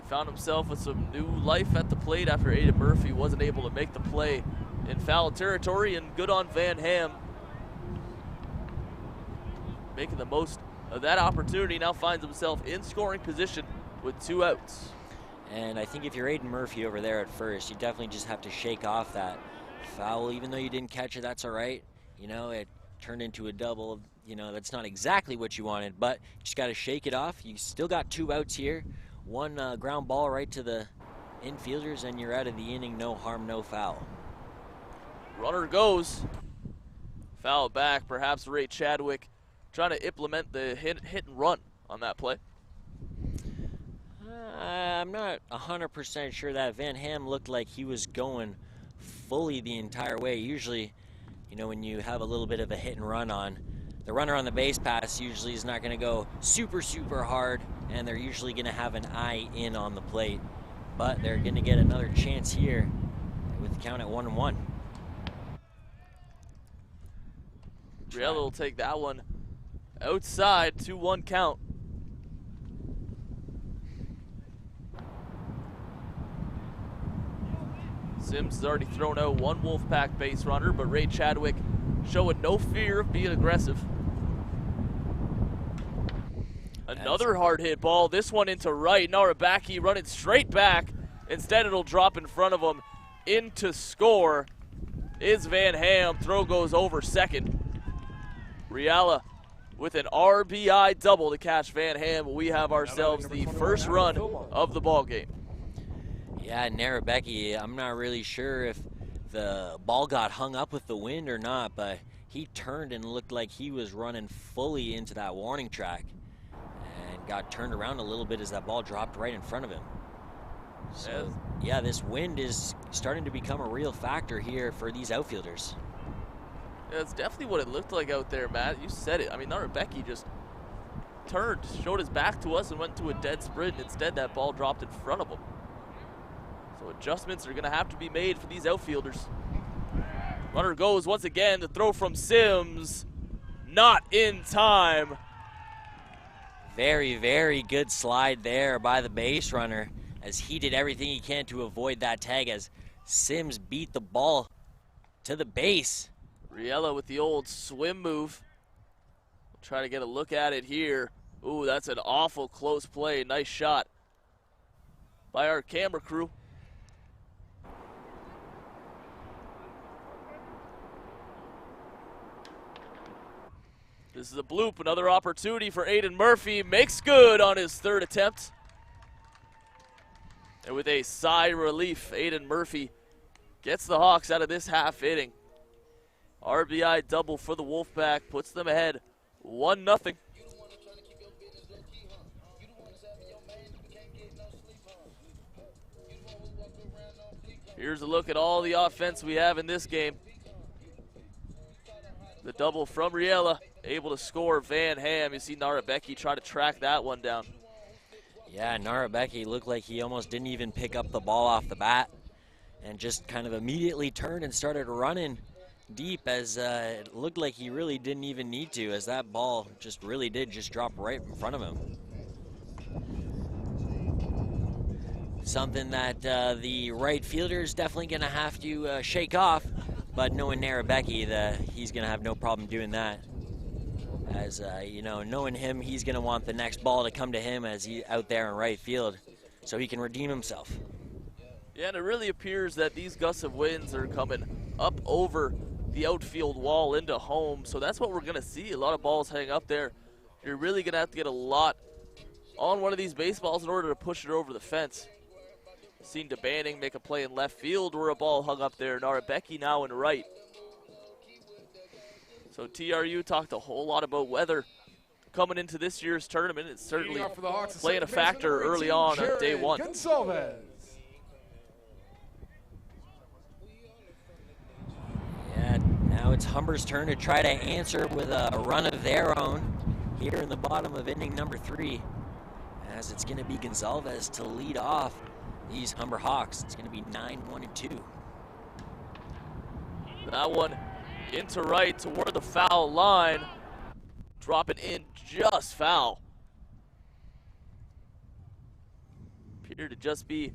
Speaker 1: He found himself with some new life at the plate after AIDAN Murphy wasn't able to make the play in foul territory, and good on Van Ham. Making the most of that opportunity, now finds himself in scoring position with 2 outs.
Speaker 2: And I think if you're AIDAN Murphy over there at first, you definitely just have to shake off that foul. Even though you didn't catch it, that's all right. You know, it turned into a double. You know, that's not exactly what you wanted, but you just got to shake it off. You still got 2 outs here. One ground ball right to the infielders, and you're out of the inning. No harm, no foul.
Speaker 1: Runner goes. Foul back. Perhaps Ray Chadwick trying to implement the hit and run on that play.
Speaker 2: I'm not 100% sure that Van Ham looked like he was going fully the entire way. Usually, you know, when you have a little bit of a hit and run on, the runner on the base pass usually is not going to go super hard, and they're usually going to have an eye in on the plate. But they're going to get another chance here with the count at 1-1.
Speaker 1: Riella will take that one outside, 2-1 count. Sims has already thrown out one Wolfpack base runner, but Ray Chadwick showing no fear of being aggressive. Another hard hit ball, this one into right. Narabaki running straight back. Instead it'll drop in front of him. Into score is Van Ham. Throw goes over second. Riala with an RBI double to catch Van Ham. We have ourselves the first run of the ball game.
Speaker 2: Yeah, Narabeki, I'm not really sure if the ball got hung up with the wind or not, but he turned and looked like he was running fully into that warning track and got turned around a little bit as that ball dropped right in front of him. So, yeah, this wind is starting to become a real factor here for these outfielders.
Speaker 1: Yeah, that's definitely what it looked like out there, Matt. You said it. I mean, Narabeki just turned, showed his back to us and went to a dead sprint. Instead, that ball dropped in front of him. So adjustments are going to have to be made for these outfielders. Runner goes once again. The throw from Sims, not in time.
Speaker 2: Very, very good slide there by the base runner as he did everything he can to avoid that tag as Sims beat the ball to the base.
Speaker 1: Riella with the old swim move. We'll try to get a look at it here. Ooh, that's an awful close play. Nice shot by our camera crew. This is a bloop, another opportunity for Aidan Murphy. Makes good on his third attempt. And with a sigh of relief, Aidan Murphy gets the Hawks out of this half inning. RBI double for the Wolfpack, puts them ahead 1-0. Here's a look at all the offense we have in this game. The double from Riella, able to score Van Ham. You see Narabeki try to track that one down.
Speaker 2: Yeah, Narabeki looked like he almost didn't even pick up the ball off the bat and just kind of immediately turned and started running deep as it looked like he really didn't even need to, as that ball just really did just drop right in front of him. Something that the right fielder is definitely going to have to shake off, but knowing Narabeki, he's going to have no problem doing that. As, you know, knowing him, he's going to want the next ball to come to him as he's out there in right field so he can redeem himself.
Speaker 1: Yeah, and it really appears that these gusts of winds are coming up over the outfield wall into home, so that's what we're going to see. A lot of balls hang up there. You're really going to have to get a lot on one of these baseballs in order to push it over the fence. Seen DeBanning make a play in left field where a ball hung up there. Narabeki now in right. So TRU talked a whole lot about weather coming into this year's tournament. It's certainly playing a factor early on day one.
Speaker 2: Yeah, now it's Humber's turn to try to answer with a run of their own here in the bottom of inning number 3. As it's going to be Gonzalez to lead off these Humber Hawks. It's going to be 9-1-2.
Speaker 1: That one into right toward the foul line. Dropping in just foul. Appeared to just be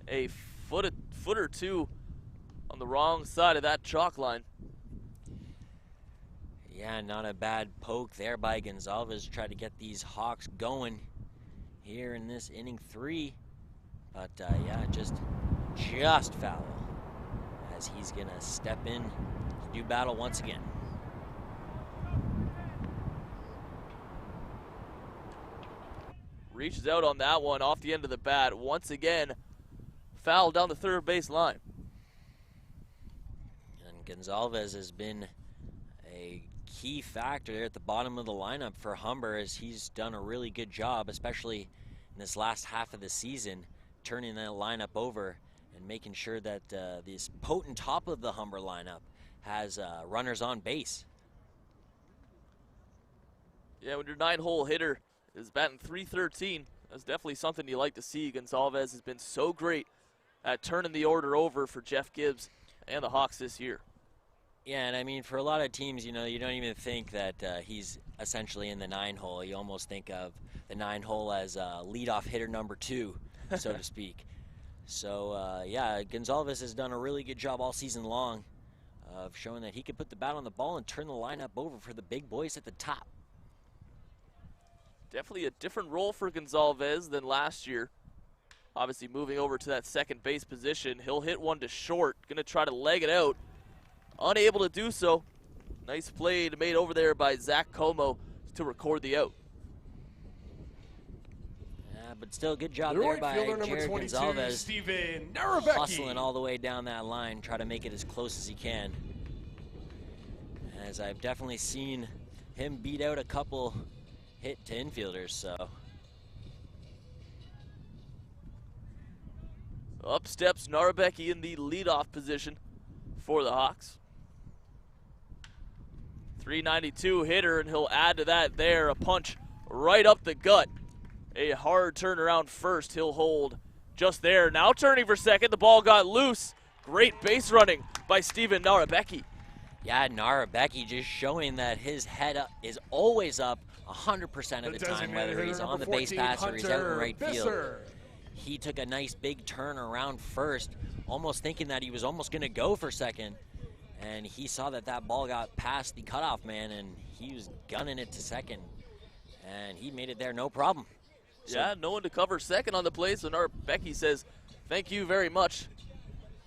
Speaker 1: a foot or two on the wrong side of that chalk line.
Speaker 2: Yeah, not a bad poke there by Gonzalez to try to get these Hawks going here in this inning 3. But yeah, just foul as he's going to step in to do battle once again.
Speaker 1: Reaches out on that one off the end of the bat. Once again, foul down the third base line.
Speaker 2: And Gonzalez has been a key factor there at the bottom of the lineup for Humber, as he's done a really good job, especially in this last half of the season, turning that lineup over and making sure that this potent top of the Humber lineup has runners on base.
Speaker 1: Yeah, when your 9-hole hitter is batting .313, that's definitely something you like to see. Gonzalez has been so great at turning the order over for Jeff Gibbs and the Hawks this year.
Speaker 2: Yeah, and I mean, for a lot of teams, you know, you don't even think that he's essentially in the 9-hole. You almost think of the 9-hole as leadoff hitter number 2, so to speak. So, yeah, Gonzalez has done a really good job all season long of showing that he can put the bat on the ball and turn the lineup over for the big boys at the top.
Speaker 1: Definitely a different role for Gonzalez than last year. Obviously moving over to that second base position. He'll hit one to short, gonna try to leg it out. Unable to do so. Nice play made over there by Zach Como to record the out.
Speaker 2: But still, good job
Speaker 3: The
Speaker 2: there
Speaker 3: right
Speaker 2: by
Speaker 3: fielder, number
Speaker 2: Jared
Speaker 3: 22,
Speaker 2: Gonzalez.
Speaker 3: Stephen Narabecki.
Speaker 2: Hustling all the way down that line, try to make it as close as he can. As I've definitely seen him beat out a couple hit to infielders, so.
Speaker 1: Up steps Narabecki in the leadoff position for the Hawks. 392 hitter, and he'll add to that there, a punch right up the gut. A hard turnaround first, he'll hold just there. Now turning for second, the ball got loose. Great base running by Stephen Narabecki.
Speaker 2: Yeah, Narabecki just showing that his head up is always up 100% of the time, whether he's on the base pass or he's out in right field. He took a nice big turn around first, almost thinking that he was almost going to go for second. And he saw that that ball got past the cutoff man, and he was gunning it to second. And he made it there, no problem. So,
Speaker 1: yeah, no one to cover second on the play, so Narabecki says, thank you very much.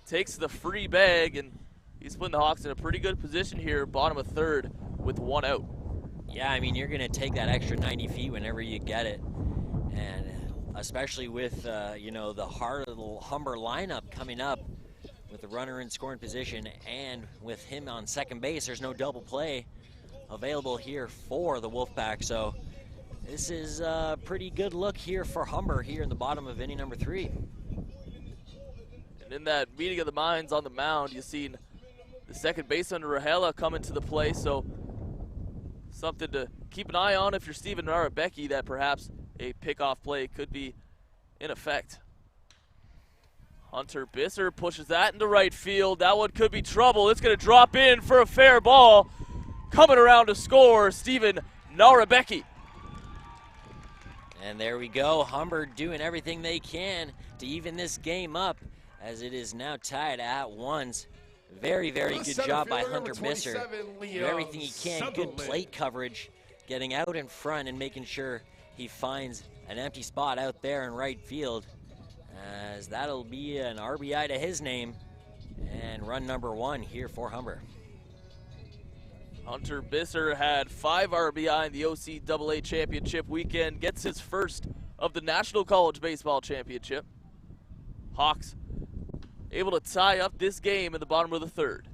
Speaker 1: Takes the free bag, and he's putting the Hawks in a pretty good position here, bottom of third, with one out.
Speaker 2: Yeah, I mean, you're going to take that extra 90 feet whenever you get it. And especially with, you know, the hard little Humber lineup coming up with the runner in scoring position, and with him on second base, there's no double play available here for the Wolfpack. So this is a pretty good look here for Humber here in the bottom of inning number 3.
Speaker 1: And in that meeting of the minds on the mound, you've seen the second baseman Rahela come into the play, so something to keep an eye on if you're Stephen Narabecki, that perhaps a pickoff play could be in effect. Hunter Bisser pushes that into right field. That one could be trouble. It's going to drop in for a fair ball. Coming around to score, Stephen Narabecki.
Speaker 2: And there we go, Humber doing everything they can to even this game up, as it is now tied at ones. Very, very good job by Hunter Bisser. Do everything he can, good plate coverage, getting out in front and making sure he finds an empty spot out there in right field, as that'll be an RBI to his name and run number 1 here for Humber.
Speaker 1: Hunter Bisser had 5 RBI in the OCAA championship weekend, gets his first of the National College Baseball Championship. Hawks able to tie up this game in the bottom of the third.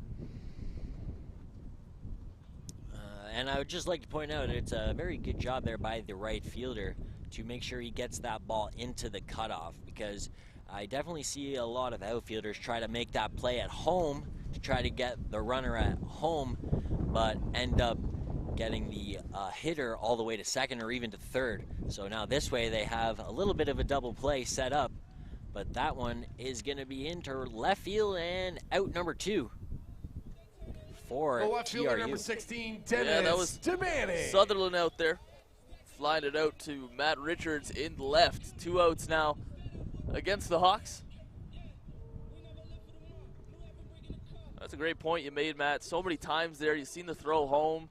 Speaker 2: And I would just like to point out, it's a very good job there by the right fielder to make sure he gets that ball into the cutoff, because I definitely see a lot of outfielders try to make that play at home to try to get the runner at home, but end up getting the hitter all the way to second or even to third. So now this way they have a little bit of a double play set up, but that one is going to be into left field and out number 2 for
Speaker 3: the left fielder,
Speaker 2: TRU.
Speaker 3: number 16, Dennis
Speaker 1: Yeah, that was
Speaker 3: Demanning.
Speaker 1: Sutherland out there. Flying it out to Matt Richards in left. 2 outs now against the Hawks. That's a great point you made, Matt. So many times there, you've seen the throw home.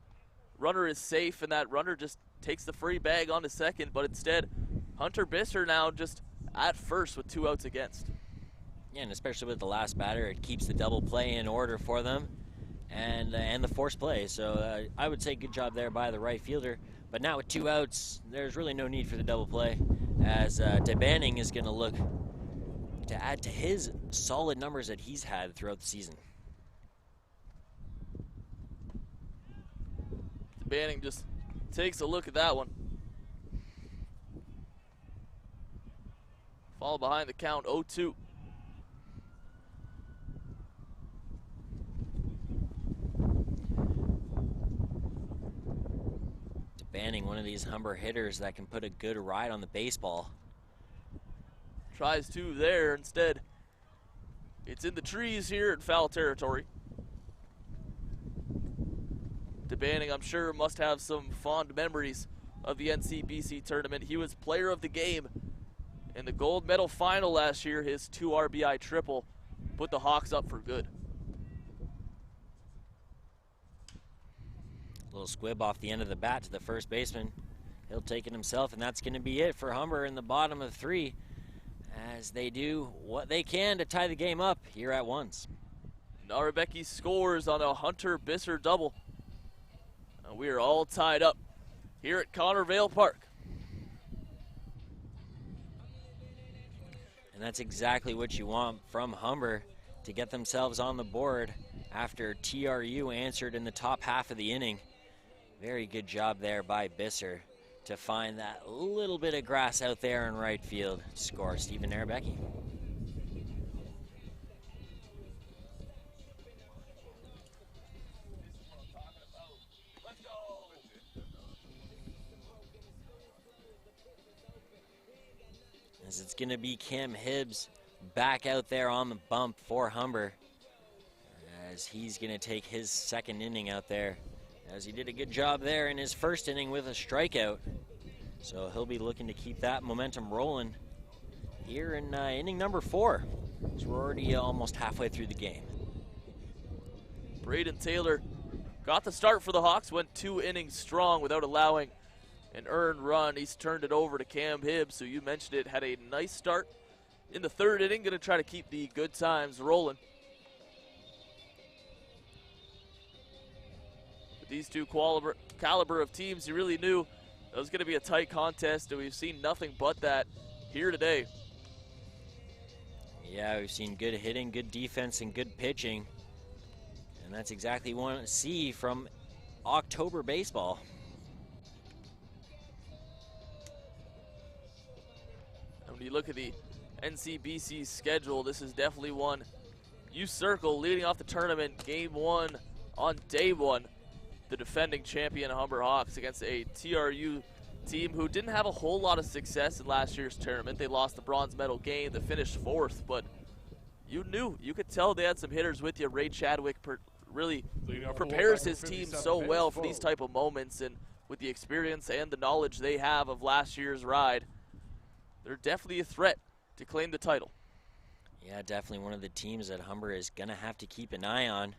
Speaker 1: Runner is safe, and that runner just takes the free bag on to second, but instead, Hunter Bisser now just at first with 2 outs against.
Speaker 2: Yeah, and especially with the last batter, it keeps the double play in order for them, and the forced play. So I would say good job there by the right fielder. But now with 2 outs, there's really no need for the double play, as DeBanning is going to look to add to his solid numbers that he's had throughout the season.
Speaker 1: Banning just takes a look at that one. Fall behind the count, 0-2.
Speaker 2: Banning, one of these Humber hitters that can put a good ride on the baseball.
Speaker 1: Tries to there, instead it's in the trees here in foul territory. DeBanning, I'm sure, must have some fond memories of the NCBC tournament. He was player of the game In the gold medal final last year, his 2 RBI triple put the Hawks up for good.
Speaker 2: Little squib off the end of the bat to the first baseman. He'll take it himself, and that's going to be it for Humber in the bottom of 3 as they do what they can to tie the game up here at once.
Speaker 1: Narabecki scores on a Hunter Bisser double. And we are all tied up here at Connervale Park.
Speaker 2: And that's exactly what you want from Humber to get themselves on the board after TRU answered in the top half of the inning. Very good job there by Bisser to find that little bit of grass out there in right field to score Stephen Narabecki. As it's going to be Cam Hibbs back out there on the bump for Humber, as he's going to take his second inning out there, as he did a good job there in his first inning with a strikeout. So he'll be looking to keep that momentum rolling here in inning number 4. So we're already almost halfway through the game.
Speaker 1: Braden Taylor got the start for the Hawks, went 2 innings strong without allowing an earned run. He's turned it over to Cam Hibbs, who you mentioned it, had a nice start in the 3rd inning, going to try to keep the good times rolling. With these two caliber of teams, you really knew it was going to be a tight contest, and we've seen nothing but that here today.
Speaker 2: Yeah, we've seen good hitting, good defense, and good pitching. And that's exactly what we want to see from October baseball.
Speaker 1: And when you look at the NCBC schedule, this is definitely one you circle leading off the tournament. Game 1 on day 1. The defending champion Humber Hawks against a TRU team who didn't have a whole lot of success in last year's tournament. They lost the bronze medal game. They finished 4th, but you could tell they had some hitters with you. Ray Chadwick really prepares his team so well for these type of moments, and with the experience and the knowledge they have of last year's ride, they're definitely a threat to claim the title.
Speaker 2: Yeah, definitely one of the teams that Humber is going to have to keep an eye on,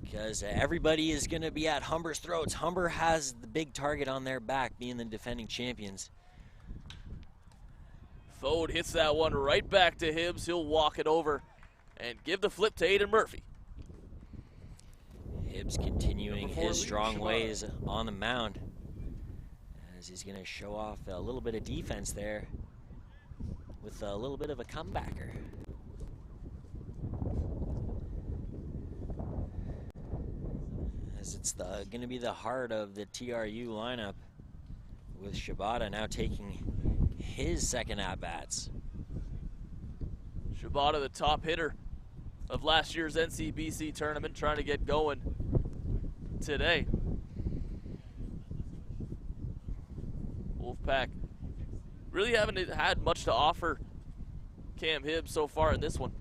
Speaker 2: because everybody is going to be at Humber's throats. Humber has the big target on their back, being the defending champions.
Speaker 1: Fode hits that one right back to Hibbs. He'll walk it over and give the flip to Aidan Murphy.
Speaker 2: Hibbs continuing his strong ways on the mound, as he's going to show off a little bit of defense there with a little bit of a comebacker. As it's going to be the heart of the TRU lineup, with Shibata now taking his second at-bats.
Speaker 1: Shibata, the top hitter of last year's NCBC tournament, trying to get going today. Wolfpack really haven't had much to offer Cam Hibbs so far in this one.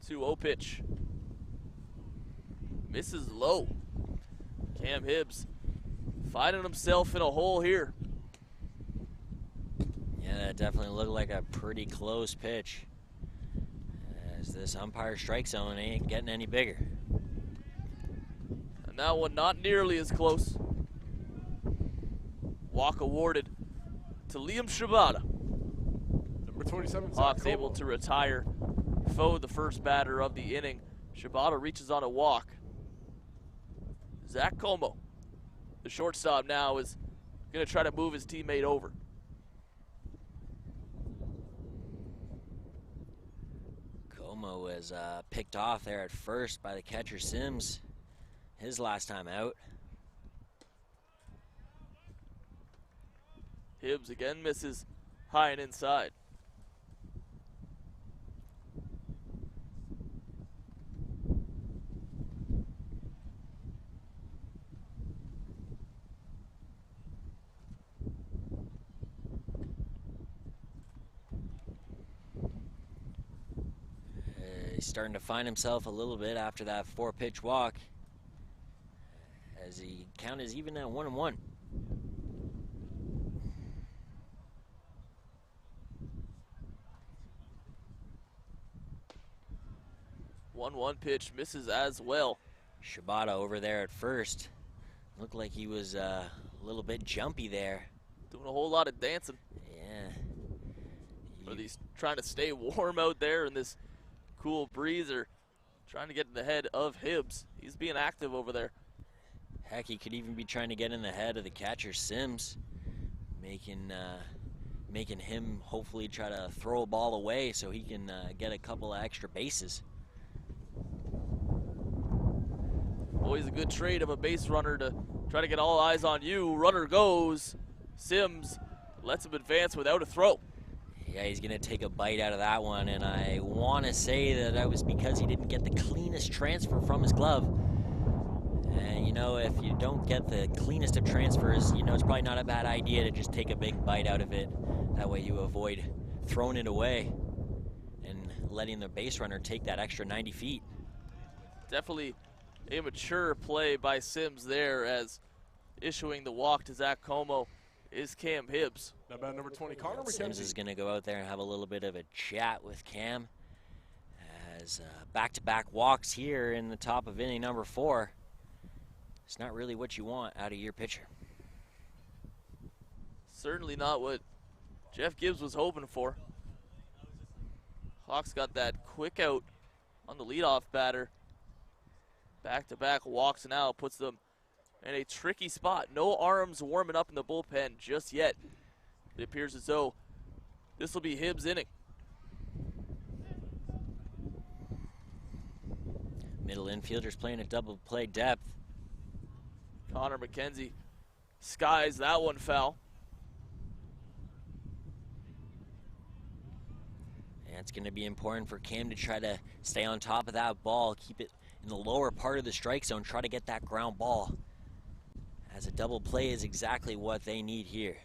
Speaker 1: Two-0 pitch. Misses low. Cam Hibbs finding himself in a hole here.
Speaker 2: Yeah, that definitely looked like a pretty close pitch, as this umpire strike zone ain't getting any bigger.
Speaker 1: And that one not nearly as close. Walk awarded to Liam Shibata.
Speaker 3: Number 27.
Speaker 1: Hawks able to retire Fode, the first batter of the inning. Shibata reaches on a walk. Zach Como, the shortstop, now is going to try to move his teammate over.
Speaker 2: Como was picked off there at first by the catcher Sims, his last time out.
Speaker 1: Hibbs again misses high and inside.
Speaker 2: He's starting to find himself a little bit after that 4-pitch walk, as the count is even at 1-1.
Speaker 1: 1-1 pitch misses as well.
Speaker 2: Shibata over there at first. Looked like he was a little bit jumpy there.
Speaker 1: Doing a whole lot of dancing.
Speaker 2: Yeah.
Speaker 1: Are these trying to stay warm out there in this cool breeze, or trying to get in the head of Hibbs? He's being active over there.
Speaker 2: Heck, he could even be trying to get in the head of the catcher, Sims, making him hopefully try to throw a ball away so he can get a couple of extra bases.
Speaker 1: Always a good trade of a base runner to try to get all eyes on you. Runner goes. Sims lets him advance without a throw.
Speaker 2: Yeah, he's going to take a bite out of that one, and I want to say that was because he didn't get the cleanest transfer from his glove. And, you know, if you don't get the cleanest of transfers, you know, it's probably not a bad idea to just take a big bite out of it. That way you avoid throwing it away and letting the base runner take that extra 90 feet. Definitely
Speaker 1: a mature play by Sims there, as issuing the walk to Zach Como is Cam Hibbs.
Speaker 3: Now bat number 20, Connor McKenzie.
Speaker 2: Sims is going to go out there and have a little bit of a chat with Cam, as back-to-back walks here in the top of inning number 4. It's not really what you want out of your pitcher.
Speaker 1: Certainly not what Jeff Gibbs was hoping for. Hawks got that quick out on the leadoff batter. Back-to-back walks now, puts them in a tricky spot. No arms warming up in the bullpen just yet. It appears as though this will be Hibbs' inning.
Speaker 2: Middle infielders playing a double play depth.
Speaker 1: Connor McKenzie skies that one foul.
Speaker 2: And it's going to be important for Cam to try to stay on top of that ball, keep it in the lower part of the strike zone, try to get that ground ball, as a double play is exactly what they need here.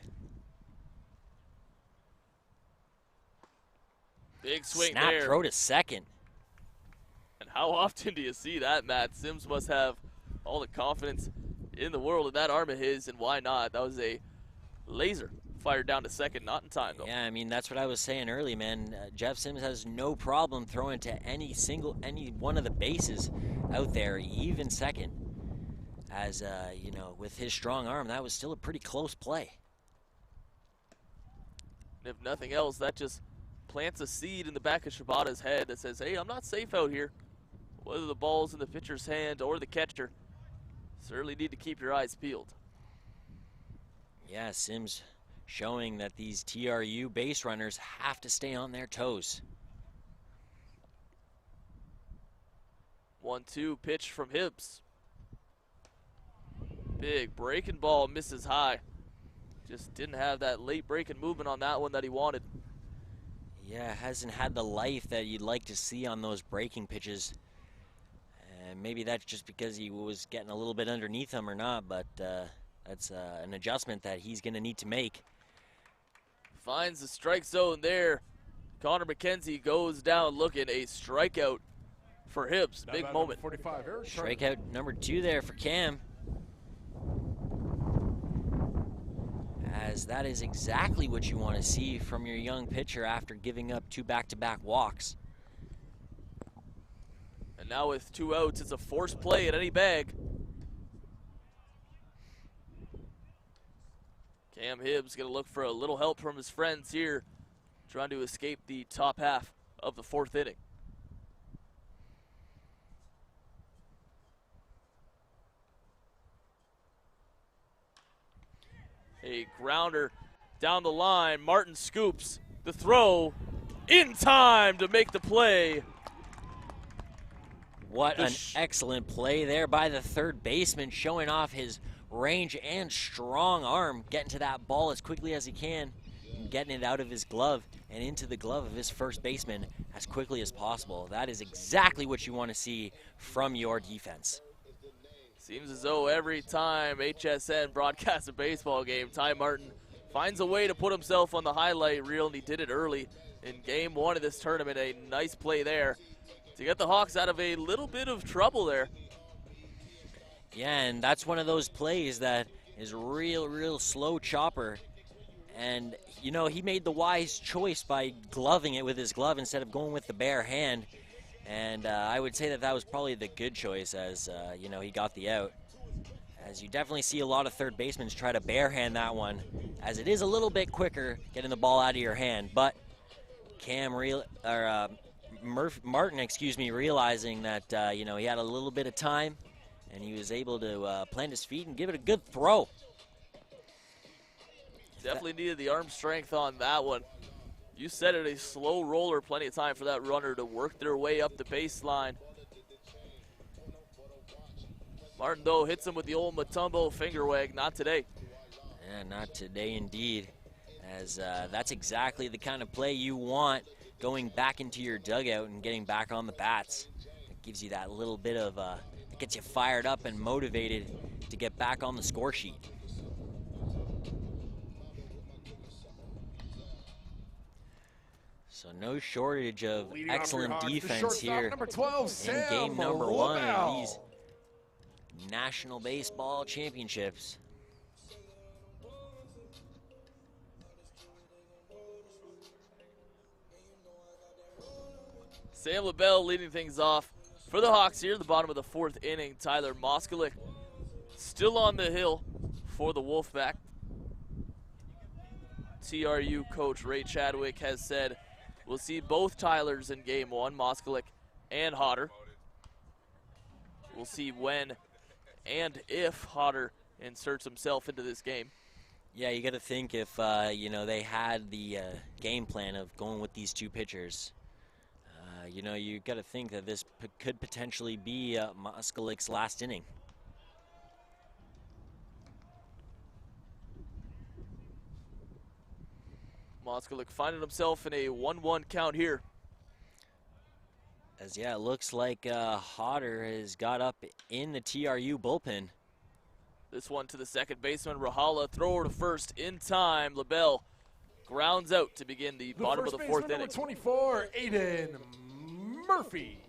Speaker 1: Big swing
Speaker 2: Snap
Speaker 1: there.
Speaker 2: throw to second.
Speaker 1: And how often do you see that, Matt? Sims must have all the confidence in the world in that arm of his, and why not? That was a laser fired down to second, not in time though.
Speaker 2: Yeah, I mean, that's what I was saying early, man. Jeff Sims has no problem throwing to any one of the bases out there, even second. As, you know, with his strong arm, that was still a pretty close play.
Speaker 1: And if nothing else, that just plants a seed in the back of Shibata's head that says, hey, I'm not safe out here. Whether the ball's in the pitcher's hand or the catcher, certainly need to keep your eyes peeled.
Speaker 2: Yeah, Sims showing that these TRU base runners have to stay on their toes.
Speaker 1: 1-2 pitch from Hibbs. Big breaking ball, misses high. Just didn't have that late breaking movement on that one that he wanted.
Speaker 2: Yeah, hasn't had the life that you'd like to see on those breaking pitches. And maybe that's just because he was getting a little bit underneath him or not, but that's an adjustment that he's going to need to make.
Speaker 1: Finds the strike zone there. Connor McKenzie goes down looking, a strikeout for Hibbs. Big moment.
Speaker 3: 45,
Speaker 2: Strikeout number 2 there for Cam. As that is exactly what you want to see from your young pitcher after giving up 2 back-to-back walks.
Speaker 1: And now with 2 outs, it's a forced play at any bag. Cam Hibbs going to look for a little help from his friends here, trying to escape the top half of the 4th inning. A grounder down the line. Martin scoops the throw in time to make the play.
Speaker 2: What an excellent play there by the third baseman, showing off his range and strong arm, getting to that ball as quickly as he can, and getting it out of his glove and into the glove of his first baseman as quickly as possible. That is exactly what you want to see from your defense.
Speaker 1: Seems as though every time HSN broadcasts a baseball game, Ty Martin finds a way to put himself on the highlight reel, and he did it early in game 1 of this tournament. A nice play there to get the Hawks out of a little bit of trouble there.
Speaker 2: Yeah, and that's one of those plays that is real slow chopper. And, you know, he made the wise choice by gloving it with his glove instead of going with the bare hand. And I would say that that was probably the good choice as, you know, he got the out. As you definitely see a lot of third basemen try to bare hand that one, as it is a little bit quicker getting the ball out of your hand. But Martin, excuse me, realizing that, you know, he had a little bit of time and he was able to plant his feet and give it a good throw.
Speaker 1: Definitely needed the arm strength on that one. You said it, a slow roller, plenty of time for that runner to work their way up the baseline. Martin, though, hits him with the old Matumbo finger wag. Not today.
Speaker 2: Yeah, not today indeed, as that's exactly the kind of play you want going back into your dugout and getting back on the bats. It gives you that little bit of, it gets you fired up and motivated to get back on the score sheet. So no shortage of excellent defense here
Speaker 3: number 12,
Speaker 2: in game number 1 of these National Baseball Championships.
Speaker 1: Sam LaBelle leading things off for the Hawks here in the bottom of the 4th inning. Tyler Moskalik still on the hill for the Wolfpack. TRU coach Ray Chadwick has said we'll see both Tylers in game 1, Moskalik and Hodder. We'll see when and if Hodder inserts himself into this game.
Speaker 2: Yeah, you got to think if, you know, they had the game plan of going with these two pitchers. You know, you got to think that this could potentially be Moskalik's last inning.
Speaker 1: Moskalik finding himself in a 1-1 count here.
Speaker 2: As, yeah, it looks like Hodder has got up in the TRU bullpen.
Speaker 1: This one to the second baseman, Rahala, thrower to first in time. LaBelle grounds out to begin the bottom of the 4th inning.
Speaker 3: Number 24, AIDAN Murphy.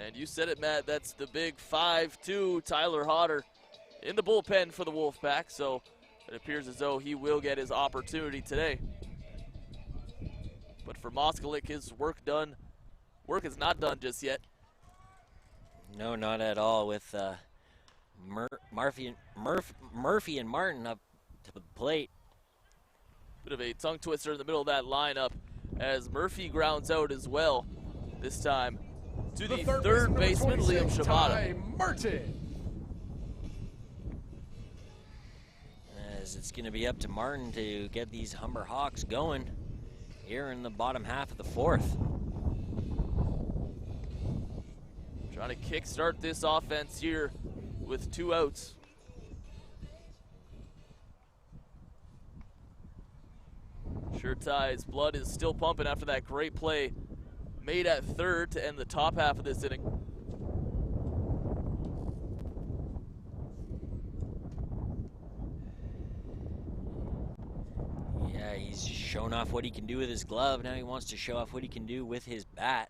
Speaker 1: And you said it, Matt, that's the big 5-2 Tyler Hodder in the bullpen for the Wolfpack, so it appears as though he will get his opportunity today. But for Moskalik, his work is not done just yet.
Speaker 2: No, not at all, with Murphy and Martin up to the plate.
Speaker 1: Bit of a tongue twister in the middle of that lineup as Murphy grounds out as well, this time to the third baseman, Liam Shibata.
Speaker 3: Martin.
Speaker 2: As it's going to be up to Martin to get these Humber Hawks going here in the bottom half of the 4th.
Speaker 1: Trying to kickstart this offense here with 2 outs. Sure Ty's blood is still pumping after that great play made at third to end the top half of this inning.
Speaker 2: Yeah, he's shown off what he can do with his glove. Now he wants to show off what he can do with his bat.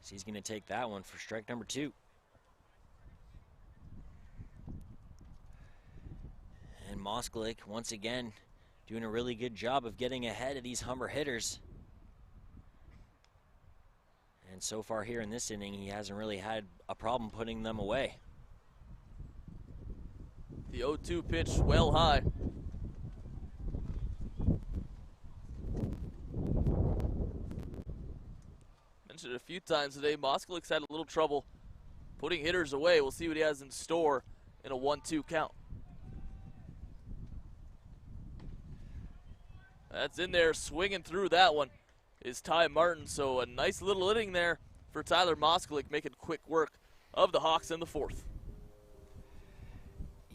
Speaker 2: So he's going to take that one for strike number 2. And Moskalik, once again, doing a really good job of getting ahead of these Humber hitters. And so far here in this inning, he hasn't really had a problem putting them away.
Speaker 1: The 0-2 pitch well high. Mentioned it a few times today, Moskalik's had a little trouble putting hitters away. We'll see what he has in store in a 1-2 count. That's in there, swinging through that one is Ty Martin. So a nice little inning there for Tyler Moskalik, making quick work of the Hawks in the 4th.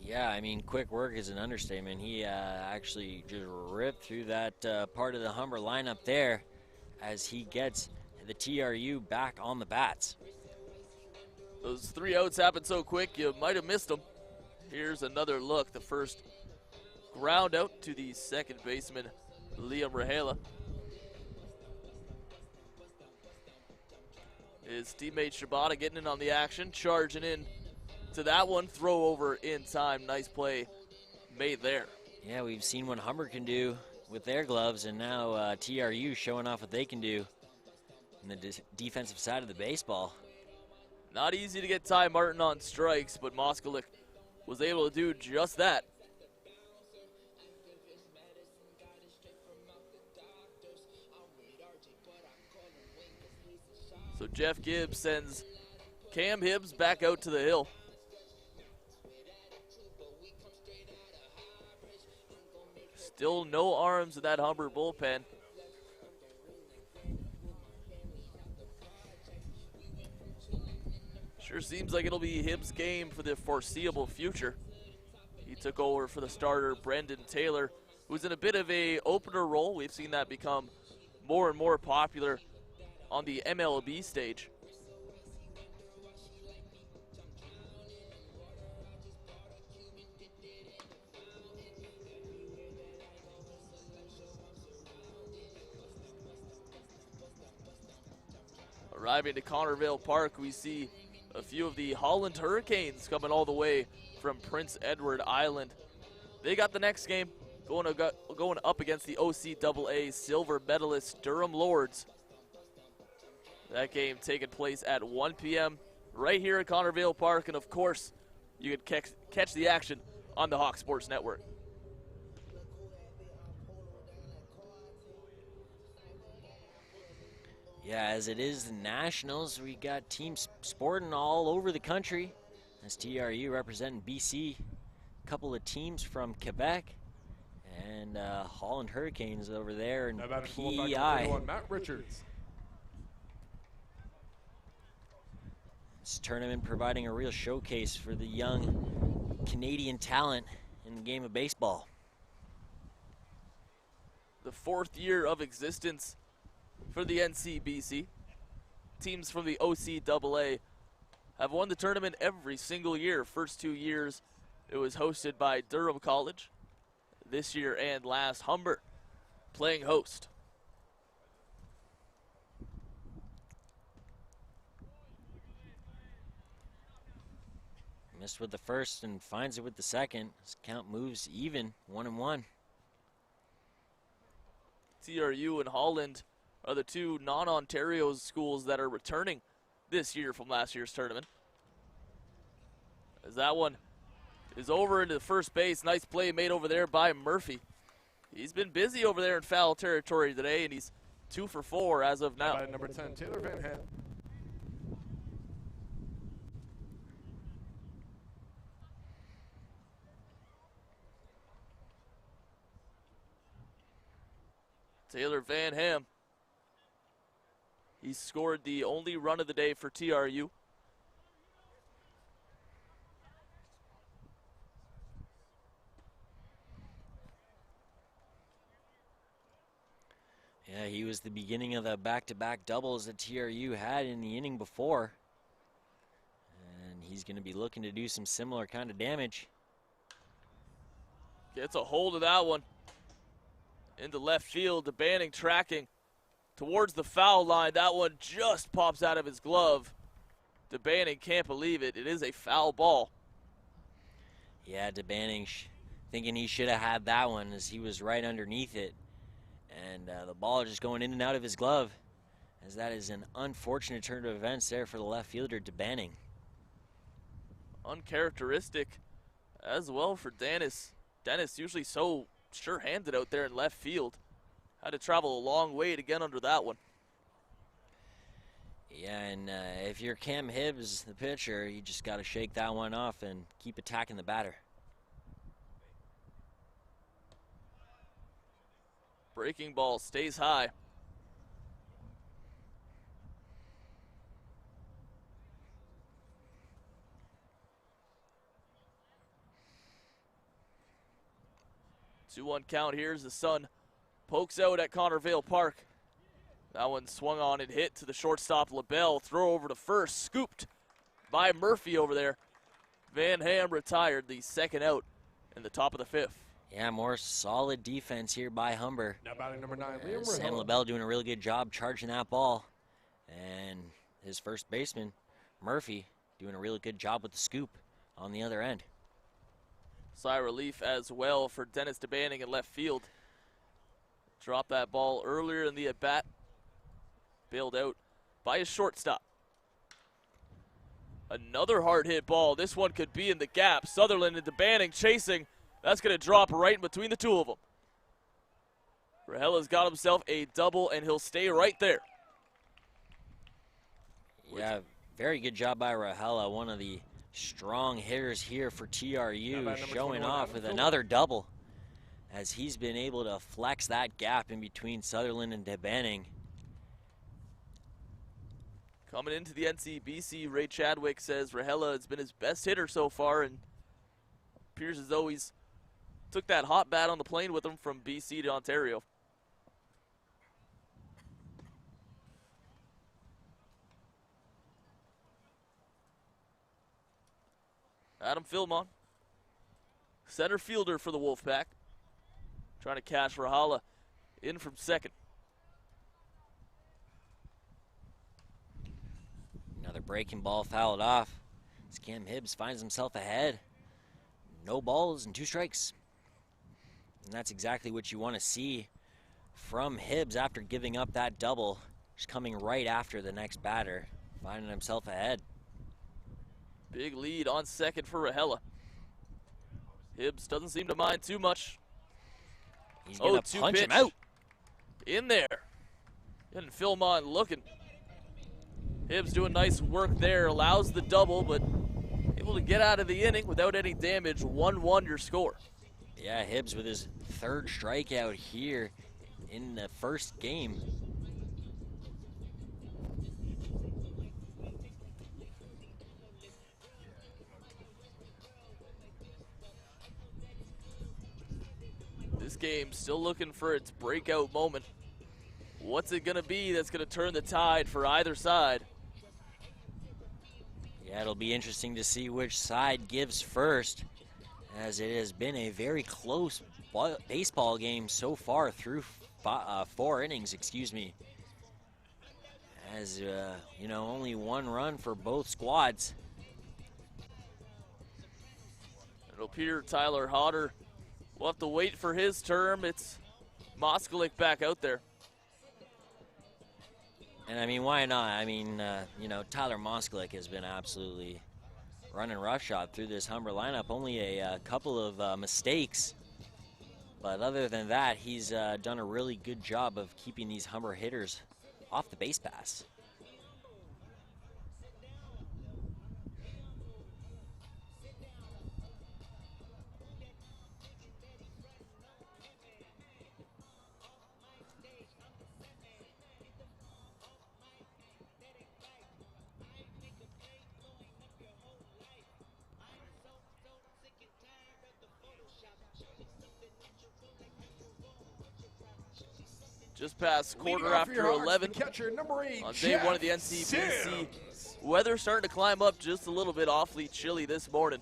Speaker 2: Yeah, I mean, quick work is an understatement. He actually just ripped through that part of the Humber lineup there as he gets the TRU back on the bats.
Speaker 1: Those 3 outs happened so quick, you might have missed them. Here's another look, the first Ground out to the second baseman, Liam Rahela. His teammate Shibata getting in on the action, charging in to that one. Throw over in time. Nice play made there.
Speaker 2: Yeah, we've seen what Humber can do with their gloves, and now TRU showing off what they can do in the defensive side of the baseball.
Speaker 1: Not easy to get Ty Martin on strikes, but Moskalik was able to do just that. So Jeff Gibbs sends Cam Hibbs back out to the hill. Still no arms in that Humber bullpen. Sure seems like it'll be Hibbs' game for the foreseeable future. He took over for the starter, Brendan Taylor, who's in a bit of a opener role. We've seen that become more and more popular on the MLB stage. Arriving to Connervale Park, we see a few of the Holland Hurricanes coming all the way from Prince Edward Island. They got the next game going up against the OCAA silver medalist Durham Lords. That game taking place at 1 p.m. right here at Connervale Park, and of course, you can catch the action on the Hawk Sports Network.
Speaker 2: Yeah, as it is the Nationals, we got teams sporting all over the country. As TRU representing BC, a couple of teams from Quebec, and Holland Hurricanes over there in PEI.
Speaker 3: Matt Richards.
Speaker 2: This tournament providing a real showcase for the young Canadian talent in the game of baseball.
Speaker 1: The fourth year of existence for the NCBC. Teams from the OCAA have won the tournament every single year. First 2 years, it was hosted by Durham College. This year and last, Humber playing host.
Speaker 2: Missed with the first and finds it with the second. This count moves even, 1-1.
Speaker 1: TRU and Holland are the two non-Ontario schools that are returning this year from last year's tournament. As that one is over into the first base. Nice play made over there by Murphy. He's been busy over there in foul territory today, and he's 2 for 4 as of now.
Speaker 3: By number 10, Taylor Van Ham.
Speaker 1: Taylor Van Ham. He scored the only run of the day for TRU.
Speaker 2: Yeah, he was the beginning of the back-to-back doubles that TRU had in the inning before. And he's going to be looking to do some similar kind of damage.
Speaker 1: Gets a hold of that one. Into left field, DeBanning tracking towards the foul line. That one just pops out of his glove. DeBanning can't believe it. It is a foul ball.
Speaker 2: Yeah, DeBanning thinking he should have had that one as he was right underneath it. And the ball just going in and out of his glove, as that is an unfortunate turn of events there for the left fielder, DeBanning.
Speaker 1: Uncharacteristic as well for Dennis. Dennis usually so sure-handed out there in left field. Had to travel a long way to get under that one.
Speaker 2: Yeah, and if you're Cam Hibbs, the pitcher, you just got to shake that one off and keep attacking the batter.
Speaker 1: Breaking ball stays high. Two-one count here as the sun pokes out at Connervale Park. That one swung on and hit to the shortstop LaBelle. Throw over to first, scooped by Murphy over there. Van Ham retired, the second out in the top of the fifth.
Speaker 2: Yeah, more solid defense here by Humber.
Speaker 3: Now batting number 9, Liam
Speaker 2: Sam
Speaker 3: Rahela.
Speaker 2: LaBelle doing a really good job charging that ball. And his first baseman, Murphy, doing a really good job with the scoop on the other end.
Speaker 1: Sigh of relief as well for Dennis DeBanning in left field. Dropped that ball earlier in the at-bat. Bailed out by his shortstop. Another hard hit ball. This one could be in the gap. Sutherland and DeBanning chasing. That's going to drop right in between the two of them. Rahela's got himself a double, and he'll stay right there.
Speaker 2: Yeah, very good job by Rahela, one of the strong hitters here for TRU, showing off with another double as he's been able to flex that gap in between Sutherland and DeBanning.
Speaker 1: Coming into the NCBC, Ray Chadwick says Rahela has been his best hitter so far, and appears as though he's took that hot bat on the plane with him from BC to Ontario. Adam FILMON, center fielder for the Wolfpack, trying to catch Rahela in from second.
Speaker 2: Another breaking ball fouled off. As Cam Hibbs finds himself ahead. No balls and 2 strikes. And that's exactly what you want to see from Hibbs after giving up that double. Just coming right after the next batter, finding himself ahead.
Speaker 1: Big lead on second for Rahela. Hibbs doesn't seem to mind too much.
Speaker 2: He's going to punch him out.
Speaker 1: In there. And FILMON looking. Hibbs doing nice work there. Allows the double, but able to get out of the inning without any damage. 1-1 your score.
Speaker 2: Yeah, Hibbs with his 3rd strikeout here in the first game.
Speaker 1: This game still looking for its breakout moment. What's it going to be that's going to turn the tide for either side?
Speaker 2: Yeah, it'll be interesting to see which side gives first, as it has been a very close baseball game so far through 4 innings, excuse me. As, you know, only 1 run for both squads.
Speaker 1: It'll appear Tyler Hodder will have to wait for his term. It's Moskalik back out there.
Speaker 2: And I mean, why not? I mean, you know, Tyler Moskalik has been absolutely running roughshod through this Humber lineup. Only a couple of mistakes. But other than that, he's done a really good job of keeping these Humber hitters off the base pass.
Speaker 1: Just past quarter after 11
Speaker 3: catcher, number 8,
Speaker 1: on day 1 of the NCBC. Weather starting to climb up just a little bit, awfully chilly this morning.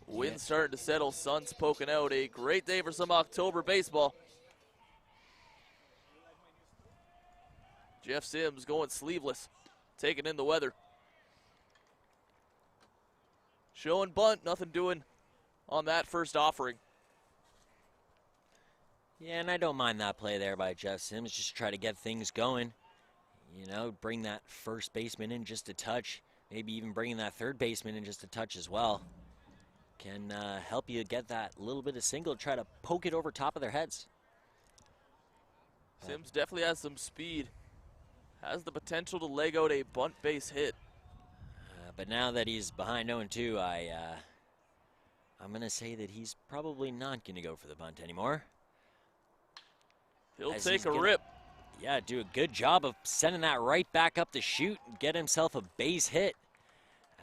Speaker 1: Wind starting to settle, sun's poking out. A great day for some October baseball. Jeff Sims going sleeveless, taking in the weather. Show and bunt, nothing doing on that first offering.
Speaker 2: Yeah, and I don't mind that play there by Jeff Sims, just to try to get things going. You know, bring that first baseman in just a touch, maybe even bringing that third baseman in just a touch as well. Can help you get that little bit of single, try to poke it over top of their heads.
Speaker 1: Sims definitely has some speed. Has the potential to leg out a bunt base hit.
Speaker 2: But now that he's behind 0-2, I'm going to say that he's probably not going to go for the bunt anymore.
Speaker 1: He'll take a rip.
Speaker 2: Yeah, do a good job of sending that right back up the chute and get himself a base hit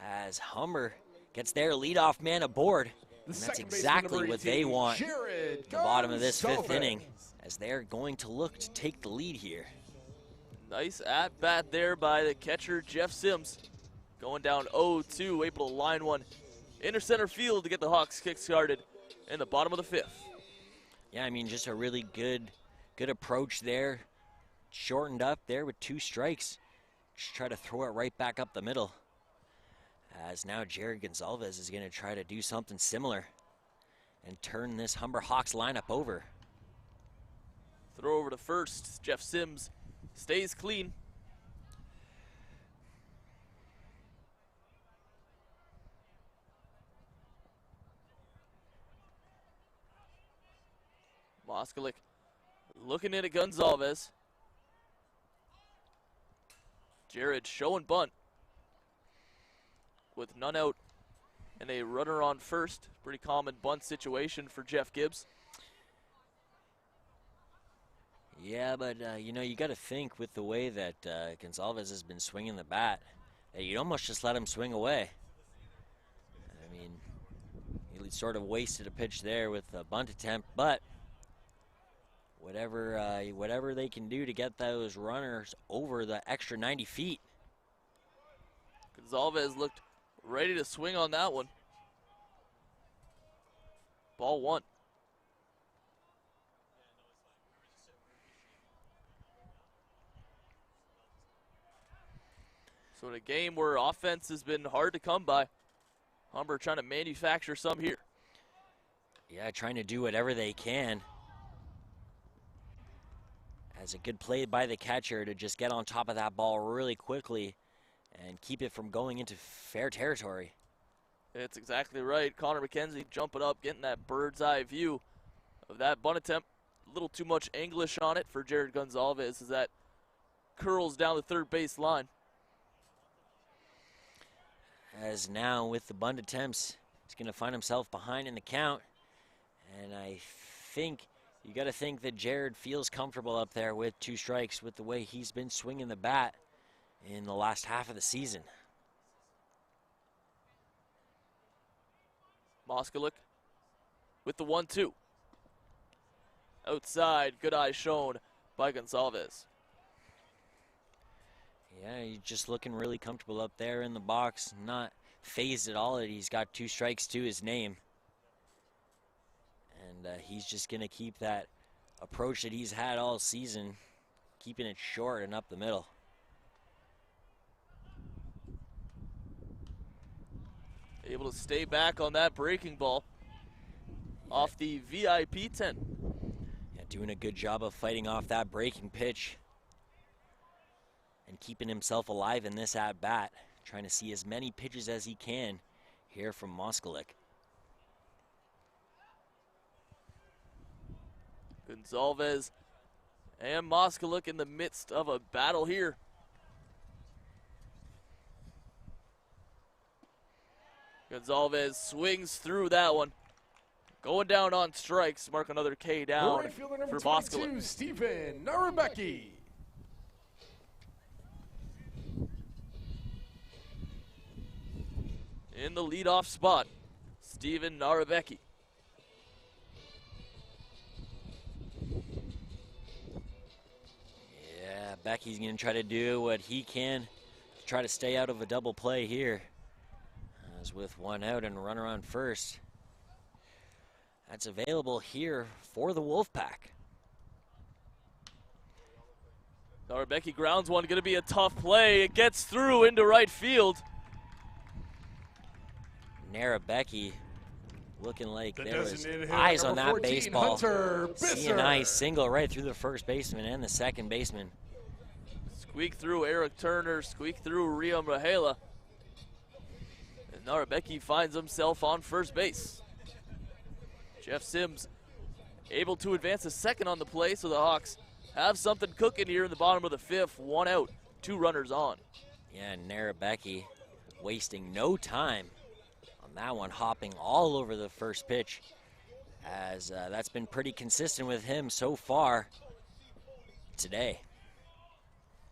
Speaker 2: as Humber gets their leadoff man aboard. And that's exactly what they want at the bottom of this 5th inning, as they're going to look to take the lead here.
Speaker 1: Nice at-bat there by the catcher, Jeff Sims. Going down 0-2, able to line one into center field to get the Hawks kick-started in the bottom of the fifth.
Speaker 2: Yeah, I mean, just a really good approach there. Shortened up there with 2 strikes. Just try to throw it right back up the middle. As now Jared Gonzalez is going to try to do something similar and turn this Humber Hawks lineup over.
Speaker 1: Throw over to first. Jeff Sims stays clean. Moskalik looking in at Gonzalez. Jared showing bunt with none out and a runner on first. Pretty common bunt situation for Jeff Gibbs.
Speaker 2: Yeah, but you know, you got to think with the way that Gonzalez has been swinging the bat, that you'd almost just let him swing away. I mean, he sort of wasted a pitch there with a bunt attempt, but whatever they can do to get those runners over the extra 90 feet.
Speaker 1: Gonzalez looked ready to swing on that one. Ball 1. So in a game where offense has been hard to come by, Humber trying to manufacture some here.
Speaker 2: Yeah, trying to do whatever they can. As a good play by the catcher to just get on top of that ball really quickly and keep it from going into fair territory.
Speaker 1: It's exactly right. Connor McKenzie jumping up, getting that bird's eye view of that bunt attempt. A little too much English on it for Jared Gonzalez as that curls down the third base line.
Speaker 2: As now with the bunt attempts, he's going to find himself behind in the count. And I think you got to think that Jared feels comfortable up there with 2 strikes with the way he's been swinging the bat in the last half of the season.
Speaker 1: Moskalik with the 1-2. Outside, good eye shown by Gonzalez.
Speaker 2: Yeah, he's just looking really comfortable up there in the box, not phased at all that he's got 2 strikes to his name. And he's just going to keep that approach that he's had all season, keeping it short and up the middle.
Speaker 1: Able to stay back on that breaking ball off the VIP 10.
Speaker 2: Yeah, doing a good job of fighting off that breaking pitch and keeping himself alive in this at-bat, trying to see as many pitches as he can here from Moskalik.
Speaker 1: Gonzalez and Moskalik in the midst of a battle here. Gonzalez swings through that one. Going down on strikes, mark another K down
Speaker 3: Right fielder number
Speaker 1: for
Speaker 3: 22,
Speaker 1: Moskalik.
Speaker 3: Stephen Narabecki.
Speaker 1: In the leadoff spot, Stephen Narabecki.
Speaker 2: Yeah, Becky's going to try to do what he can to try to stay out of a double play here. As with 1 out and a runner on first. That's available here for the Wolfpack.
Speaker 1: Narabecki grounds one, going to be a tough play. It gets through into right field.
Speaker 2: Narabecki looking like
Speaker 3: The
Speaker 2: there was
Speaker 3: designated hitter,
Speaker 2: eyes on
Speaker 3: number
Speaker 2: that
Speaker 3: 14,
Speaker 2: baseball.
Speaker 3: Hunter
Speaker 2: See a
Speaker 3: Bisser.
Speaker 2: nice single right through the first baseman and the second baseman.
Speaker 1: Squeak through Eric Turner, squeak through Rio Rahela. And Narabecki finds himself on first base. Jeff Sims able to advance a second on the play, so the Hawks have something cooking here in the bottom of the fifth. 1 out, 2 runners on.
Speaker 2: Yeah, Narabecki wasting no time on that one, hopping all over the first pitch, as that's been pretty consistent with him so far today.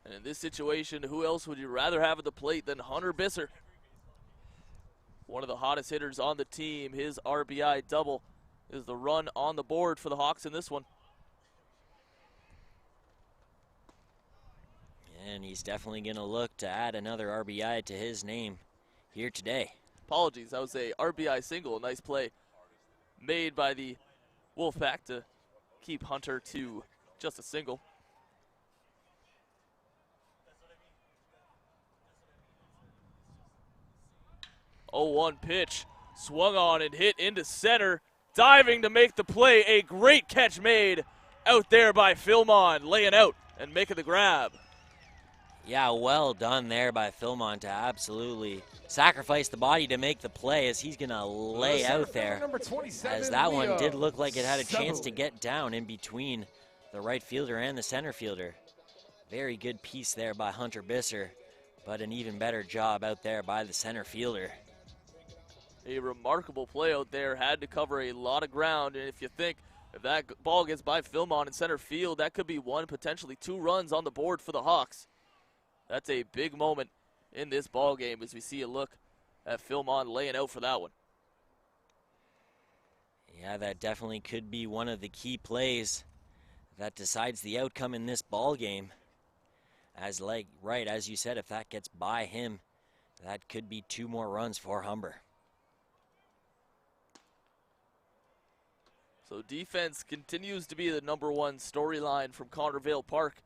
Speaker 1: And in this situation, who else would you rather have at the plate than Hunter Bisser? One of the hottest hitters on the team. His RBI double is the run on the board for the Hawks in this one.
Speaker 2: And he's definitely going to look to add another RBI to his name here today.
Speaker 1: Apologies, that was a RBI single. Nice play made by the Wolfpack to keep Hunter to just a single. Oh, 1 pitch, swung on and hit into center, diving to make the play. A great catch made out there by FILMON, laying out and making the grab.
Speaker 2: Yeah, well done there by FILMON to absolutely sacrifice the body to make the play as he's going to lay out there. As that one did look like it had a chance to get down in between the right fielder and the center fielder. Very good piece there by Hunter Bisser, but an even better job out there by the center fielder.
Speaker 1: A remarkable play out there, had to cover a lot of ground, and if you think if that ball gets by FILMON in center field, that could be 1, potentially 2 runs on the board for the Hawks. That's a big moment in this ball game as we see a look at FILMON laying out for that one.
Speaker 2: Yeah, that definitely could be one of the key plays that decides the outcome in this ball game. As as you said, if that gets by him, that could be 2 more runs for Humber.
Speaker 1: So defense continues to be the #1 storyline from Connervale Park.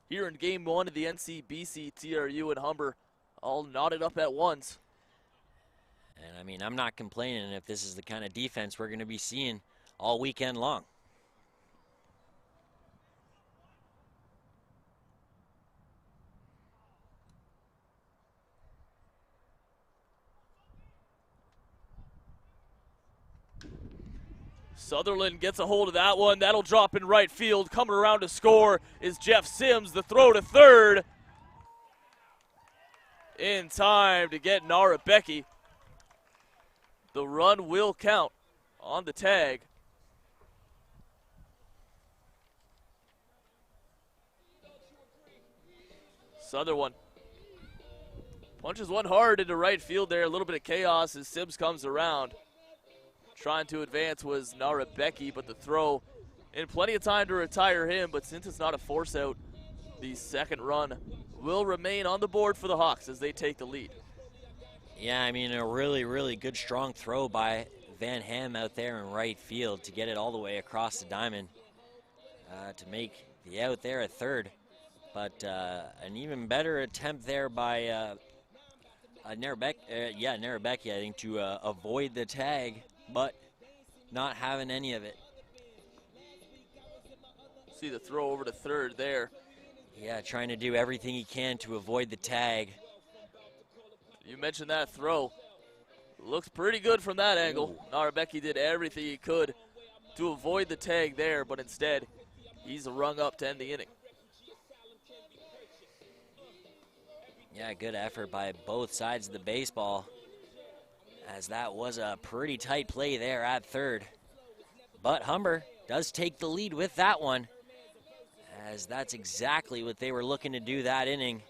Speaker 1: Here in game 1 of the NCBC, TRU and Humber all knotted up at once.
Speaker 2: And I mean, I'm not complaining if this is the kind of defense we're going to be seeing all weekend long.
Speaker 1: Sutherland gets a hold of that one. That'll drop in right field. Coming around to score is Jeff Sims. The throw to third. In time to get Narabecki. The run will count on the tag. Sutherland punches one hard into right field there. A little bit of chaos as Sims comes around. Trying to advance was Narabecki, but the throw in plenty of time to retire him. But since it's not a force out, the second run will remain on the board for the Hawks as they take the lead.
Speaker 2: Yeah, I mean, a really, really good strong throw by Van Ham out there in right field to get it all the way across the diamond to make the out there at third. But an even better attempt there by Narabecki, I think, to avoid the tag, but not having any of it.
Speaker 1: See the throw over to third there.
Speaker 2: Yeah, trying to do everything he can to avoid the tag.
Speaker 1: You mentioned that throw. Looks pretty good from that angle. Narabecki did everything he could to avoid the tag there, but instead, he's rung up to end the inning.
Speaker 2: Yeah, good effort by both sides of the baseball, as that was a pretty tight play there at third. But Humber does take the lead with that one, as that's exactly what they were looking to do that inning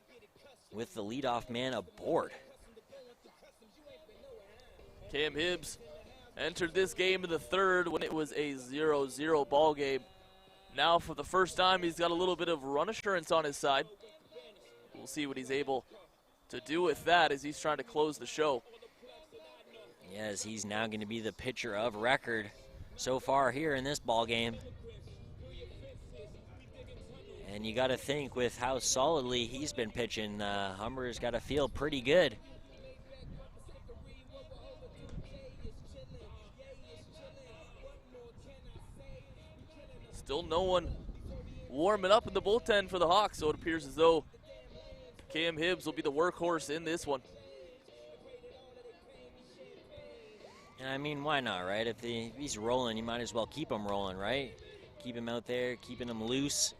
Speaker 2: with the leadoff man aboard.
Speaker 1: Cam Hibbs entered this game in the third when it was a 0-0 ball game. Now for the first time, he's got a little bit of run assurance on his side. We'll see what he's able to do with that as he's trying to close the show.
Speaker 2: Yes, he's now going to be the pitcher of record so far here in this ball game. And you got to think with how solidly he's been pitching, Humber's got to feel pretty good.
Speaker 1: Still no one warming up in the bullpen for the Hawks, so it appears as though Cam Hibbs will be the workhorse in this one.
Speaker 2: I mean, why not, right? If he's rolling, you might as well keep him rolling, right? Keep him out there, keeping him loose.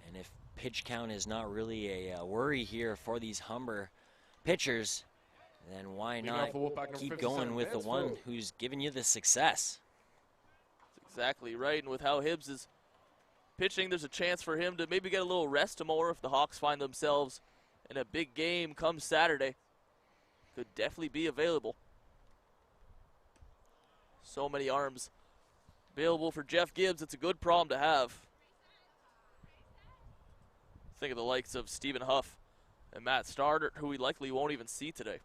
Speaker 2: And if pitch count is not really a worry here for these Humber pitchers, then why not keep going with the one who's giving you the success?
Speaker 1: That's exactly right, and with how Hibbs is pitching, there's a chance for him to maybe get a little rest tomorrow if the Hawks find themselves in a big game come Saturday. Could definitely be available. So many arms available for Jeff Gibbs. It's a good problem to have. Think of the likes of Stephen Huff and Matt Starter, who we likely won't even see today.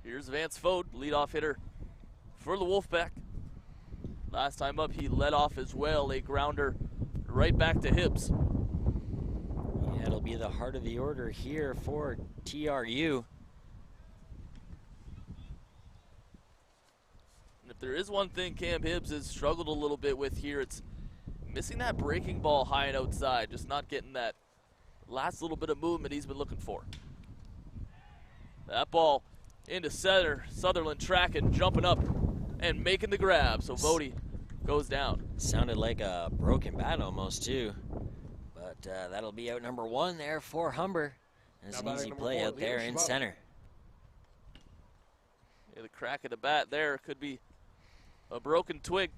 Speaker 1: Here's Vance Foad, leadoff hitter for the Wolfpack. Last time up, he led off as well, a grounder right back to Hibbs.
Speaker 2: Yeah, it'll be the heart of the order here for TRU.
Speaker 1: And if there is one thing Cam Hibbs has struggled a little bit with here, it's missing that breaking ball high and outside, just not getting that last little bit of movement he's been looking for. That ball into center, Sutherland tracking, jumping up, and making the grab, so Vody goes down.
Speaker 2: Sounded like a broken bat almost too, but that'll be out number 1 there for Humber. It's an easy play out there in center.
Speaker 1: Yeah, the crack of the bat there could be a broken twig.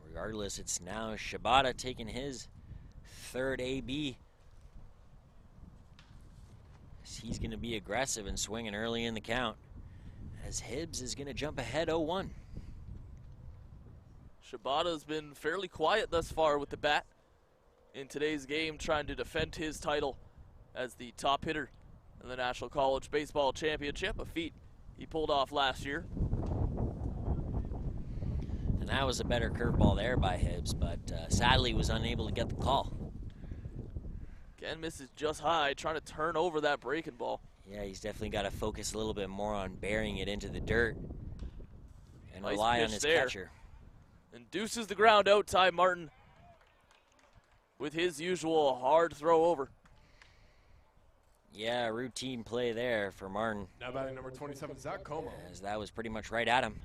Speaker 2: Regardless, it's now Shibata taking his 3rd AB. He's going to be aggressive and swinging early in the count, as Hibbs is going to jump ahead 0-1.
Speaker 1: Shibata's been fairly quiet thus far with the bat in today's game, trying to defend his title as the top hitter in the National College Baseball Championship, a feat he pulled off last year.
Speaker 2: And that was a better curveball there by Hibbs, but sadly was unable to get the call.
Speaker 1: Again, misses just high, trying to turn over that breaking ball.
Speaker 2: Yeah, he's definitely got to focus a little bit more on burying it into the dirt and
Speaker 1: Nice
Speaker 2: rely on
Speaker 1: pitch
Speaker 2: his
Speaker 1: there.
Speaker 2: catcher.
Speaker 1: Induces the ground out, Ty Martin, with his usual hard throw over.
Speaker 2: Yeah, routine play there for Martin,
Speaker 3: Now batting number 27, Zach Como.
Speaker 2: as that was pretty much right at him.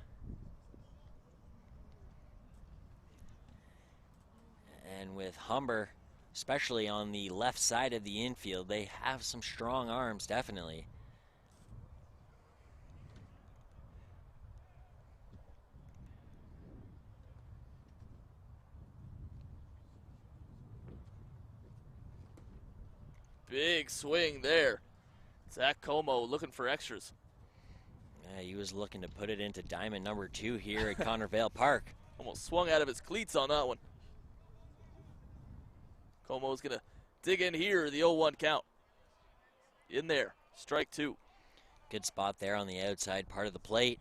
Speaker 2: And with Humber, especially on the left side of the infield, they have some strong arms, definitely.
Speaker 1: Big swing there. Zach Como looking for extras.
Speaker 2: Yeah, he was looking to put it into diamond number 2 here at Connervale Park.
Speaker 1: Almost swung out of his cleats on that one. Como's gonna dig in here, the 0-1 count. In there, strike 2.
Speaker 2: Good spot there on the outside part of the plate.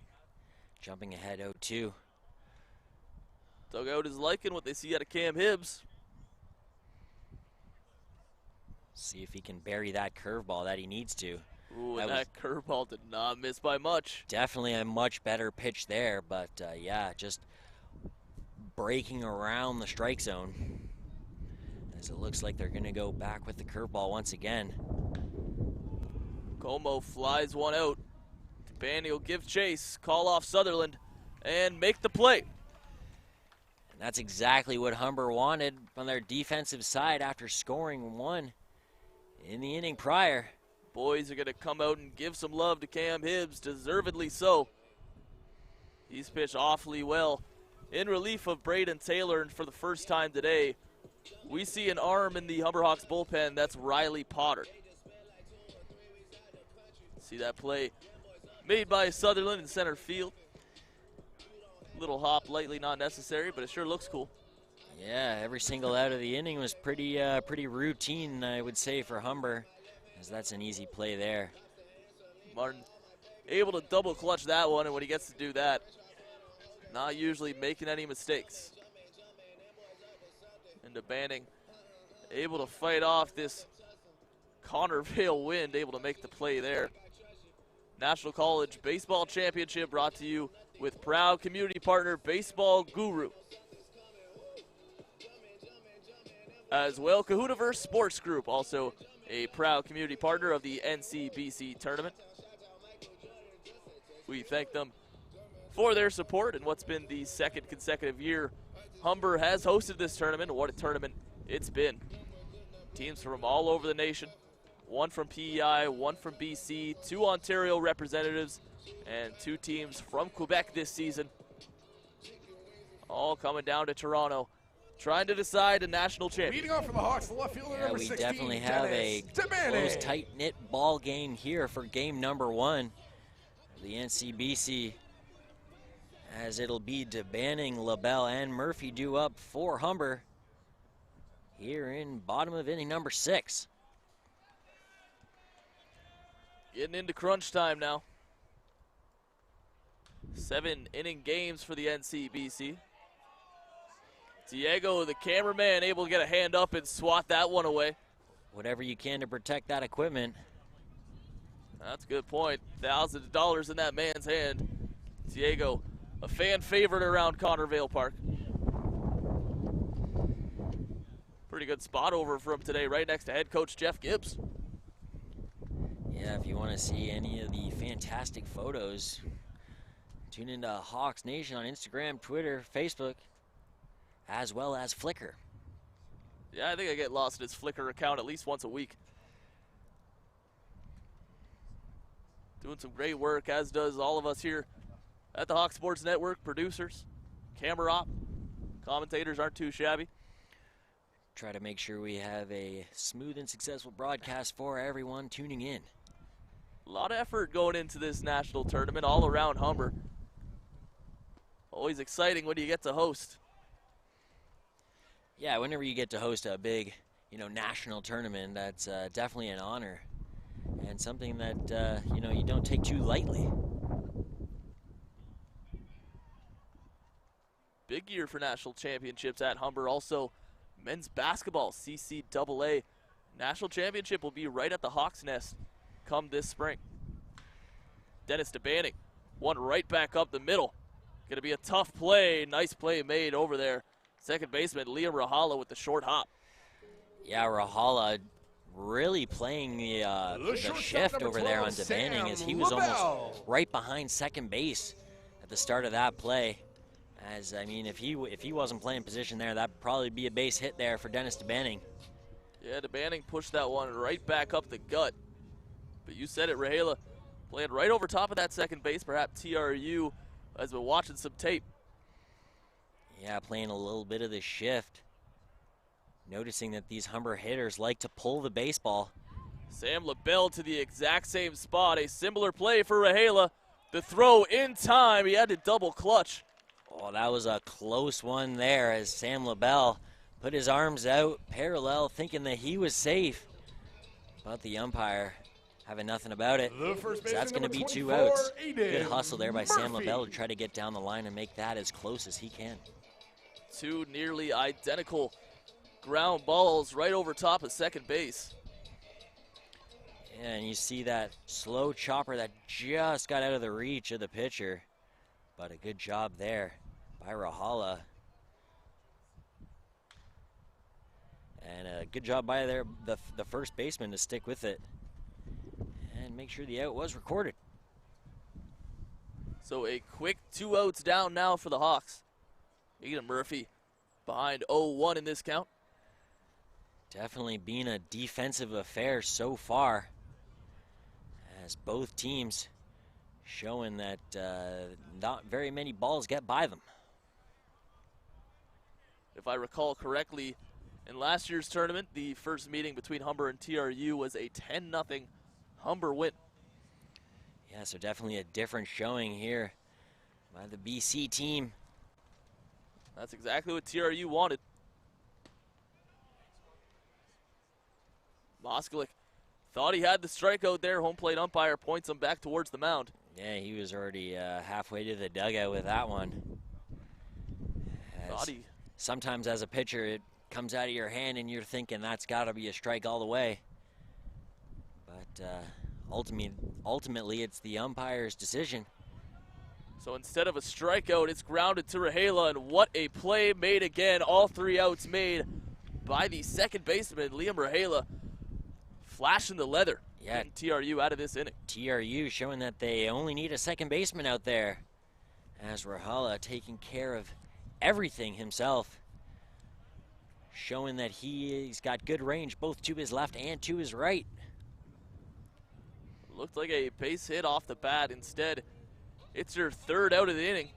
Speaker 2: Jumping ahead 0-2.
Speaker 1: Dugout is liking what they see out of Cam Hibbs.
Speaker 2: See if he can bury that curveball that he needs to.
Speaker 1: Ooh, and that curveball did not miss by much.
Speaker 2: Definitely a much better pitch there, but yeah, just breaking around the strike zone. As it looks like they're going to go back with the curveball once again.
Speaker 1: Como flies one out. Bandy will give chase, call off Sutherland, and make the play.
Speaker 2: And that's exactly what Humber wanted on their defensive side after scoring 1 in the inning prior.
Speaker 1: Boys are going to come out and give some love to Cam Hibbs, deservedly so. He's pitched awfully well in relief of Braden Taylor, and for the first time today, we see an arm in the Humber Hawks bullpen. That's Riley Potter. See that play made by Sutherland in center field. Little hop, lightly not necessary, but it sure looks cool.
Speaker 2: Yeah, every single out of the inning was pretty routine, I would say, for Humber, as that's an easy play there.
Speaker 1: Martin able to double clutch that one, and when he gets to do that, not usually making any mistakes. Into Banning, able to fight off this Connervale wind, able to make the play there. National College Baseball Championship brought to you with proud community partner Baseball Guru. As well, Cahooniverse Sports Group, also a proud community partner of the NCBC tournament. We thank them for their support in what's been the 2nd consecutive year Humber has hosted this tournament. What a tournament it's been. Teams from all over the nation, 1 from PEI, 1 from BC, 2 Ontario representatives, and 2 teams from Quebec this season. All coming down to Toronto, trying to decide a national champion.
Speaker 3: Leading off for the Hawks, the left fielder,
Speaker 2: Yeah,
Speaker 3: number
Speaker 2: we
Speaker 3: 16,
Speaker 2: definitely have a close, tight-knit ball game here for game number 1 of the NCBC, as it'll be DeBanning, LaBelle, and Murphy due up for Humber here in bottom of inning number 6.
Speaker 1: Getting into crunch time now. 7-inning games for the NCBC. Diego, the cameraman, able to get a hand up and swat that one away.
Speaker 2: Whatever you can to protect that equipment.
Speaker 1: That's a good point. Thousands of dollars in that man's hand. Diego, a fan favorite around Connervale Park. Pretty good spot over from today, right next to head coach Jeff Gibbs.
Speaker 2: Yeah, if you want to see any of the fantastic photos, tune into Hawks Nation on Instagram, Twitter, Facebook, as well as Flickr.
Speaker 1: Yeah, I think I get lost in his Flickr account at least once a week. Doing some great work, as does all of us here at the Hawk Sports Network. Producers, camera op, commentators aren't too shabby.
Speaker 2: Try to make sure we have a smooth and successful broadcast for everyone tuning in.
Speaker 1: A lot of effort going into this national tournament all around Humber. Always exciting when you get to host.
Speaker 2: Yeah, whenever you get to host a big, national tournament, that's definitely an honor and something that, you don't take too lightly.
Speaker 1: Big year for national championships at Humber. Also, men's basketball, CCAA national championship will be right at the Hawks Nest come this spring. Dennis DeBanning, one right back up the middle. Going to be a tough play. Nice play made over there. Second baseman Liam Rahala with the short hop.
Speaker 2: Yeah, Rahala really playing the shift over there on DeBanning as he was almost right behind second base at the start of that play. As, if he wasn't playing position there, that'd probably be a base hit there for Dennis DeBanning.
Speaker 1: Yeah, DeBanning pushed that one right back up the gut. But you said it, Rahala playing right over top of that second base. Perhaps TRU has been watching some tape.
Speaker 2: Yeah, playing a little bit of the shift. Noticing that these Humber hitters like to pull the baseball.
Speaker 1: Sam LaBelle to the exact same spot. A similar play for Rahala. The throw in time. He had to double clutch.
Speaker 2: Oh, that was a close one there as Sam LaBelle put his arms out parallel, thinking that he was safe. But the umpire having nothing about it. So that's going to be 2 outs. Good hustle there by Sam LaBelle to try to get down the line and make that as close as he can.
Speaker 1: 2 nearly identical ground balls right over top of second base.
Speaker 2: Yeah, and you see that slow chopper that just got out of the reach of the pitcher. But a good job there by Rahala. And a good job by the first baseman to stick with it and make sure the out was recorded.
Speaker 1: So a quick 2 outs down now for the Hawks. Aidan Murphy behind 0-1 in this count.
Speaker 2: Definitely been a defensive affair so far, as both teams showing that not very many balls get by them.
Speaker 1: If I recall correctly, in last year's tournament, the first meeting between Humber and TRU was a 10-0 Humber win.
Speaker 2: Yeah, so definitely a different showing here by the BC team.
Speaker 1: That's exactly what TRU wanted. Moskalik thought he had the strikeout there. Home plate umpire points him back towards the mound.
Speaker 2: Yeah, he was already halfway to the dugout with that one. Sometimes as a pitcher, it comes out of your hand and you're thinking that's got to be a strike all the way. But ultimately, it's the umpire's decision.
Speaker 1: So instead of a strikeout, it's grounded to Rahala, and what a play made again. All 3 outs made by the second baseman, Liam Rahala, flashing the leather.
Speaker 2: Yeah,
Speaker 1: TRU out of this inning.
Speaker 2: TRU showing that they only need a second baseman out there, as Rahala taking care of everything himself, showing that he's got good range both to his left and to his right.
Speaker 1: Looked like a base hit off the bat. Instead, it's your 3rd out of the inning.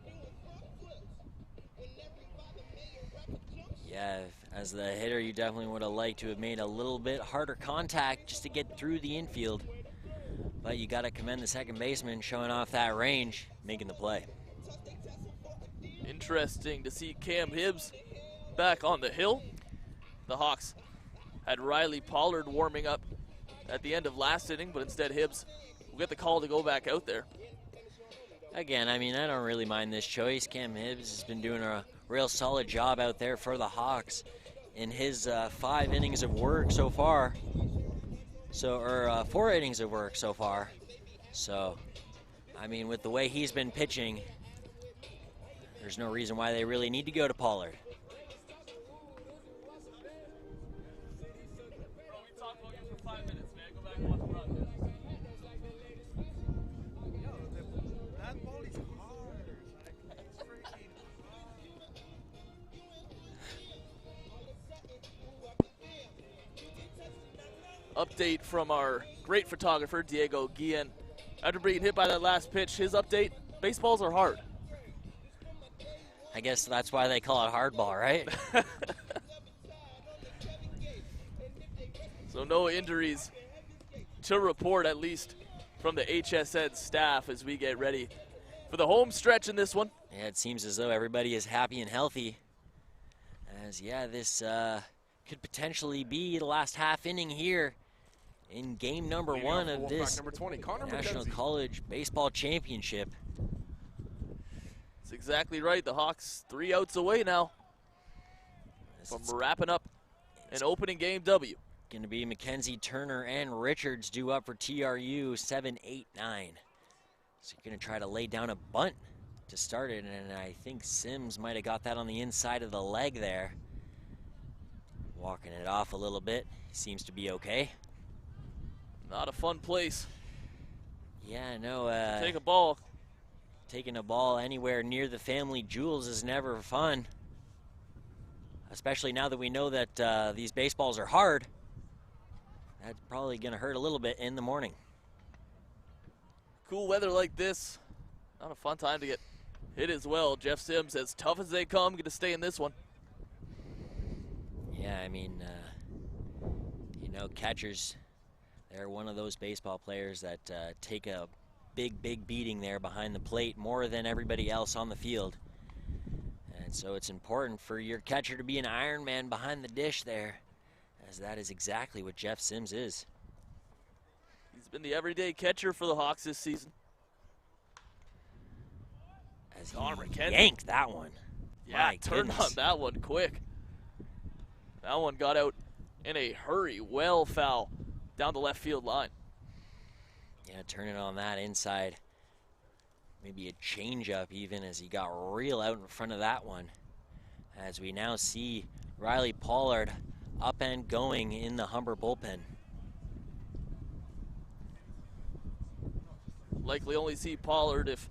Speaker 2: Yeah, as the hitter, you definitely would have liked to have made a little bit harder contact just to get through the infield. But you got to commend the second baseman showing off that range, making the play.
Speaker 1: Interesting to see Cam Hibbs back on the hill. The Hawks had Riley Pollard warming up at the end of last inning, but instead Hibbs will get the call to go back out there.
Speaker 2: Again, I mean, I don't really mind this choice. Cam Hibbs has been doing a real solid job out there for the Hawks in his 5 innings of work so far. Or 4 innings of work so far. So, I mean, with the way he's been pitching, there's no reason why they really need to go to Pollard.
Speaker 1: Update from our great photographer, Diego Guillen. After being hit by that last pitch, his update, baseballs are hard.
Speaker 2: I guess that's why they call it hardball, right?
Speaker 1: So no injuries to report, at least from the HSN staff, as we get ready for the home stretch in this one.
Speaker 2: Yeah, it seems as though everybody is happy and healthy. As, yeah, this could potentially be the last half inning here in game number 1 of this
Speaker 3: number 20,
Speaker 2: National College Baseball Championship.
Speaker 1: That's exactly right. The Hawks 3 outs away now from wrapping up an opening game W.
Speaker 2: Going to be McKenzie, Turner, and Richards due up for TRU 7, 8, 9. So you're going to try to lay down a bunt to start it, and I think Sims might have got that on the inside of the leg there. Walking it off a little bit. Seems to be okay.
Speaker 1: Not a fun place.
Speaker 2: Yeah, no.
Speaker 1: Take a ball.
Speaker 2: Taking a ball anywhere near the family jewels is never fun. Especially now that we know that these baseballs are hard. That's probably going to hurt a little bit in the morning.
Speaker 1: Cool weather like this, not a fun time to get hit as well. Jeff Sims, as tough as they come, going to stay in this one.
Speaker 2: Yeah, I mean, you know, catchers, they're one of those baseball players that take a big beating there behind the plate, more than everybody else on the field. And so it's important for your catcher to be an Iron Man behind the dish there, as that is exactly what Jeff Sims is.
Speaker 1: He's been the everyday catcher for the Hawks this season.
Speaker 2: As he
Speaker 1: Connor McKenzie
Speaker 2: yanked that one.
Speaker 1: Yeah,
Speaker 2: My
Speaker 1: turned
Speaker 2: goodness.
Speaker 1: on that one quick. That one got out in a hurry, well foul down the left field line.
Speaker 2: Yeah, turning on that inside. Maybe a changeup even, as he got real out in front of that one. As we now see Riley Pollard up and going in the Humber bullpen.
Speaker 1: Likely only see Pollard if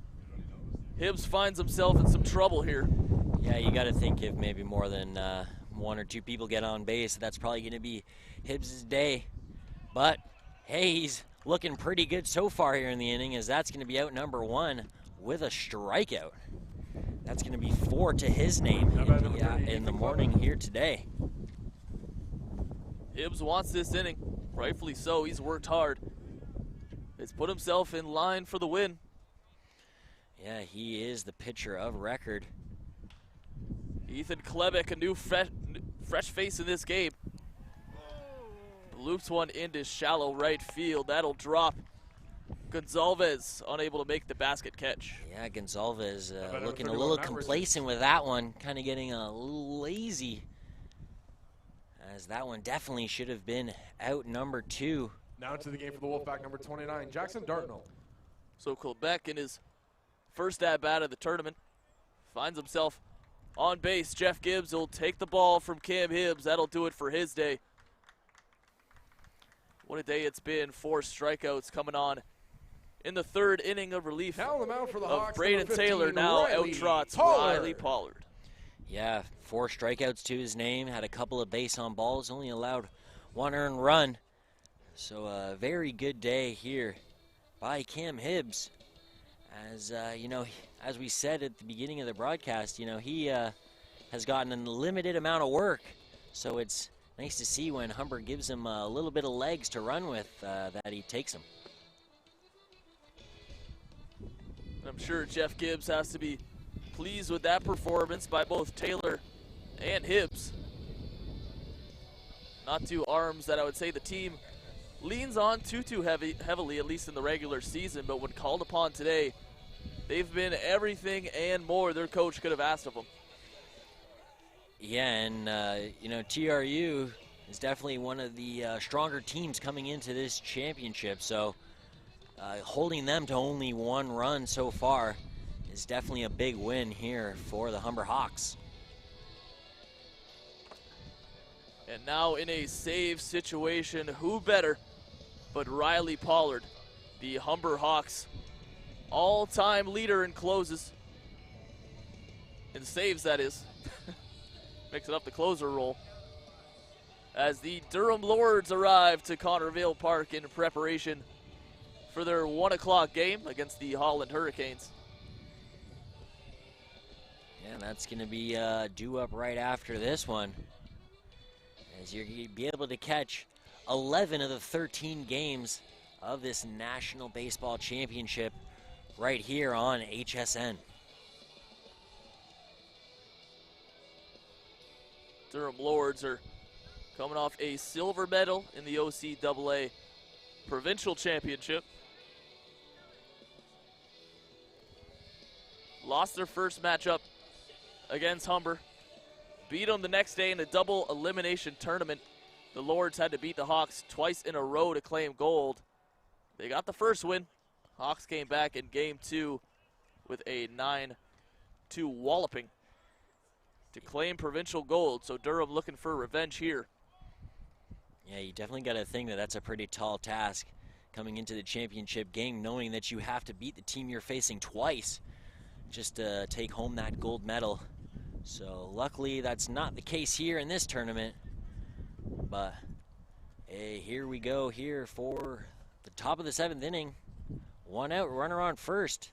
Speaker 1: Hibbs finds himself in some trouble here.
Speaker 2: Yeah, you got to think if maybe more than 1 or 2 people get on base, that's probably going to be Hibbs' day. But, hey, he's looking pretty good so far here in the inning, as that's going to be out number 1 with a strikeout. That's going to be 4 to his name in the morning here today.
Speaker 1: Hibbs wants this inning, rightfully so. He's worked hard. He's put himself in line for the win.
Speaker 2: Yeah, he is the pitcher of record.
Speaker 1: Ethan Klebeck, a new fresh face in this game. Loops one into shallow right field. That'll drop. Gonzalez unable to make the basket catch.
Speaker 2: Yeah, Gonzalez looking a little complacent with that one, kind of getting a little lazy, as that one definitely should have been out number 2.
Speaker 3: Now to the game for the Wolfpack, number 29, Jackson Dartnell.
Speaker 1: So Klebeck, in his first at-bat of the tournament, finds himself on base. Jeff Gibbs will take the ball from Cam Hibbs. That'll do it for his day. What a day it's been. 4 strikeouts coming on in the 3rd inning of relief
Speaker 3: Now on the mound for the
Speaker 1: of
Speaker 3: Hawks,
Speaker 1: Braden
Speaker 3: number 15,
Speaker 1: Taylor. Now
Speaker 3: Riley
Speaker 1: out-trots
Speaker 3: Pollard.
Speaker 1: Riley Pollard.
Speaker 2: Yeah, 4 strikeouts to his name, had a couple of base on balls, only allowed 1 earned run. So a very good day here by Cam Hibbs. As, you know, as we said at the beginning of the broadcast, you know, he has gotten a limited amount of work. So it's nice to see when Humber gives him a little bit of legs to run with, that he takes them.
Speaker 1: I'm sure Jeff Gibbs has to be pleased with that performance by both Taylor and Hibbs. Not two arms that I would say the team leans on too heavily, at least in the regular season, but when called upon today, they've been everything and more their coach could have asked of them.
Speaker 2: Yeah, and you know, TRU is definitely one of the stronger teams coming into this championship, so holding them to only one run so far is definitely a big win here for the Humber Hawks.
Speaker 1: And now in a save situation, who better but Riley Pollard, the Humber Hawks all-time leader in closes. In saves, that is. Mixing up the closer role. As the Durham Lords arrive to Connervale Park in preparation for their 1 o'clock game against the Holland Hurricanes.
Speaker 2: Yeah, that's going to be due up right after this one, as you're going to be able to catch 11 of the 13 games of this National Baseball Championship right here on HSN.
Speaker 1: Durham Lords are coming off a silver medal in the OCAA Provincial Championship. Lost their first matchup against Humber. Beat them the next day in a double elimination tournament. The Lords had to beat the Hawks twice in a row to claim gold. They got the first win. Hawks came back in game 2 with a 9-2 walloping to claim provincial gold. So Durham looking for revenge here.
Speaker 2: Yeah, you definitely got to think that that's a pretty tall task coming into the championship game, knowing that you have to beat the team you're facing twice just to take home that gold medal. So luckily that's not the case here in this tournament. But hey, here we go here for the top of the 7th inning. 1 out, runner on first.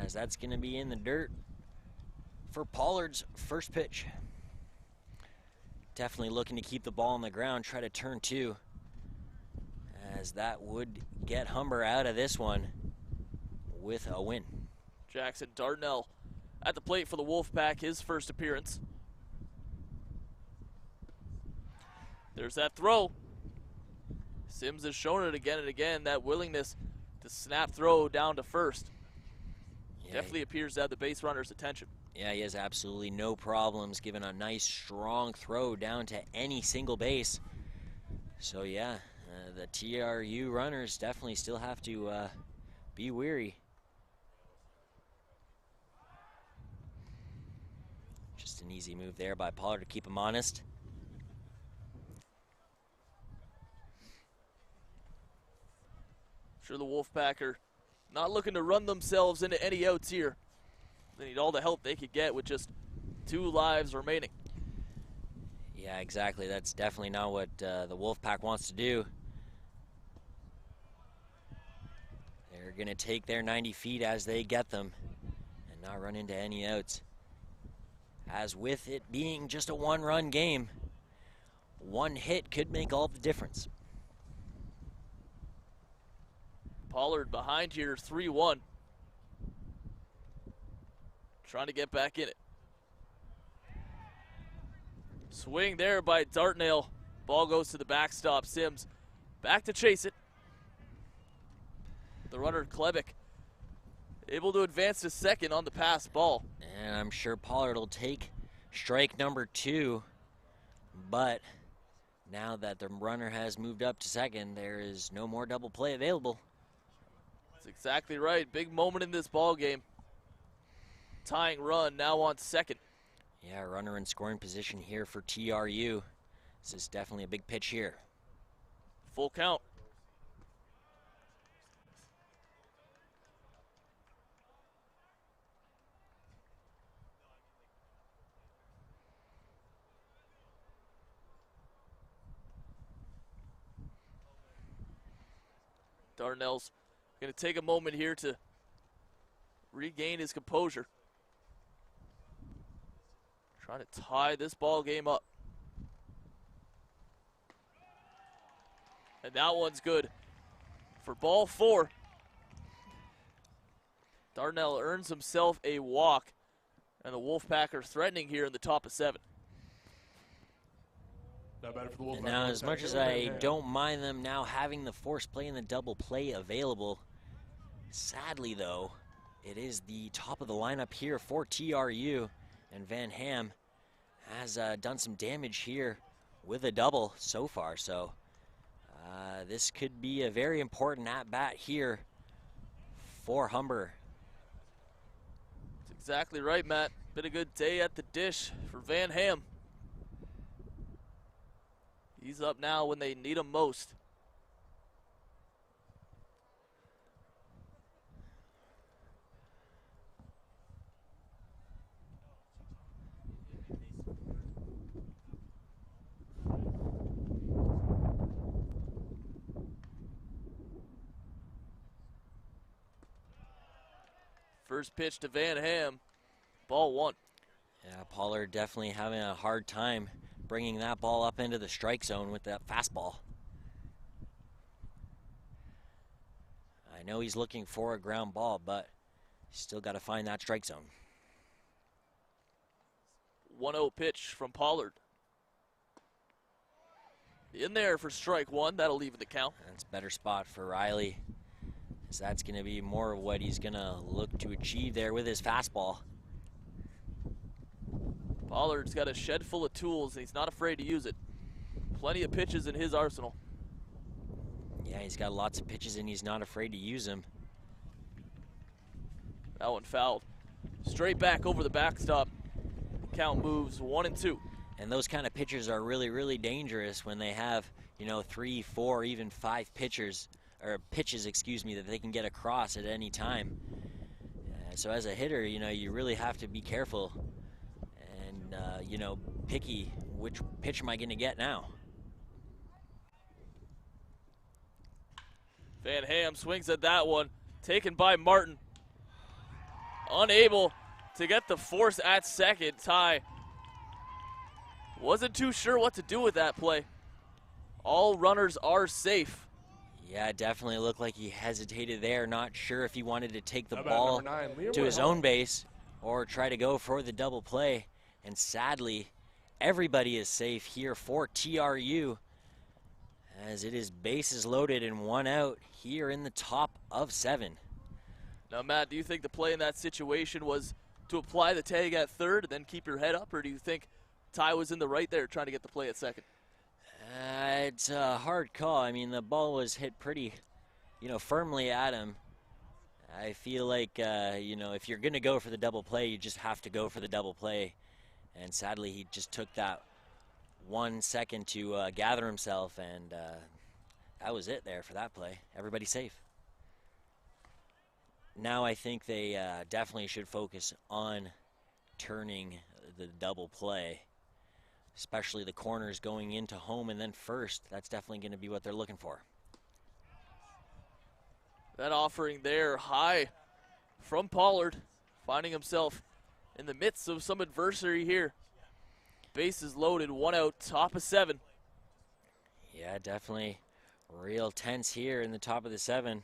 Speaker 2: As that's going to be in the dirt for Pollard's first pitch. Definitely looking to keep the ball on the ground, try to turn 2, as that would get Humber out of this one with a win.
Speaker 1: Jackson Darnell at the plate for the Wolfpack, his first appearance. There's that throw. Sims has shown it again and again, that willingness to snap throw down to first. Yeah, definitely appears to have the base runner's attention.
Speaker 2: Yeah, he has absolutely no problems giving a nice strong throw down to any single base. So yeah, the TRU runners definitely still have to be wary. Just an easy move there by Pollard to keep him honest.
Speaker 1: Sure, the Wolfpack are not looking to run themselves into any outs here. They need all the help they could get with just 2 lives remaining.
Speaker 2: Yeah, exactly. That's definitely not what the Wolfpack wants to do. They're going to take their 90 feet as they get them and not run into any outs. As with it being just a 1-run game, 1 hit could make all the difference.
Speaker 1: Pollard behind here, 3-1. Trying to get back in it. Swing there by Dartnell. Ball goes to the backstop. Sims back to chase it. The runner, Klebeck, able to advance to second on the pass ball.
Speaker 2: And I'm sure Pollard will take strike number 2. But now that the runner has moved up to second, there is no more double play available.
Speaker 1: That's exactly right. Big moment in this ball game. Tying run now on second.
Speaker 2: Yeah, runner in scoring position here for TRU. This is definitely a big pitch here.
Speaker 1: Full count. Darnell's going to take a moment here to regain his composure. Trying to tie this ball game up. And that one's good for ball 4. Darnell earns himself a walk, and the Wolfpack are threatening here in the top of 7.
Speaker 3: Not bad for the Wolfpack.
Speaker 2: And now, as much as I don't mind them now having the force play and the double play available, sadly though, it is the top of the lineup here for TRU, and Van Ham has done some damage here with a double so far. So this could be a very important at-bat here for Humber.
Speaker 1: That's exactly right, Matt. Been a good day at the dish for Van Ham. He's up now when they need him most. First pitch to Van Ham, ball one.
Speaker 2: Yeah, Pollard definitely having a hard time bringing that ball up into the strike zone with that fastball. I know he's looking for a ground ball, but still got to find that strike zone.
Speaker 1: 1-0 pitch from Pollard. In there for strike one, that'll even the count.
Speaker 2: That's a better spot for Riley, so that's going to be more of what he's going to look to achieve there with his fastball.
Speaker 1: Pollard's got a shed full of tools, and he's not afraid to use it. Plenty of pitches in his arsenal.
Speaker 2: Yeah, he's got lots of pitches, and he's not afraid to use them.
Speaker 1: That one fouled. Straight back over the backstop. Count moves 1-2.
Speaker 2: And those kind of pitchers are really, really dangerous when they have, you know, 3, 4, even 5 pitches, excuse me, that they can get across at any time. So as a hitter, you know, you really have to be careful and, you know, picky. Which pitch am I going to get now?
Speaker 1: Van Ham swings at that one. Taken by Martin. Unable to get the force at second. Ty wasn't too sure what to do with that play. All runners are safe.
Speaker 2: Yeah, it definitely looked like he hesitated there. Not sure if he wanted to take the ball to his own base or try to go for the double play. And sadly, everybody is safe here for TRU, as it is bases loaded and 1 out here in the top of 7.
Speaker 1: Now, Matt, do you think the play in that situation was to apply the tag at third and then keep your head up, or do you think Ty was in the right there trying to get the play at second?
Speaker 2: It's a hard call. I mean, the ball was hit pretty, you know, firmly at him. I feel like, you know, if you're going to go for the double play, you just have to go for the double play. And sadly, he just took that 1 second to gather himself, and that was it there for that play. Everybody safe. Now I think they definitely should focus on turning the double play, especially the corners going into home and then first. That's definitely going to be what they're looking for.
Speaker 1: That offering there high from Pollard, finding himself in the midst of some adversity here. Bases loaded, 1 out, top of 7.
Speaker 2: Yeah, definitely real tense here in the top of the 7,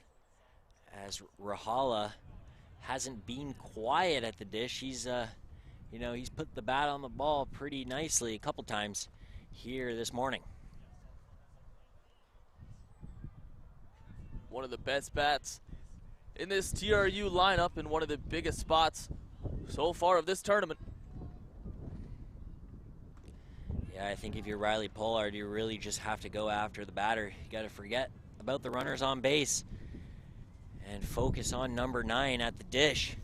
Speaker 2: as Rahala hasn't been quiet at the dish. He's, you know, he's put the bat on the ball pretty nicely a couple times here this morning.
Speaker 1: One of the best bats in this TRU lineup and one of the biggest spots so far of this tournament.
Speaker 2: Yeah, I think if you're Riley Pollard, you really just have to go after the batter. You got to forget about the runners on base and focus on number 9 at the dish,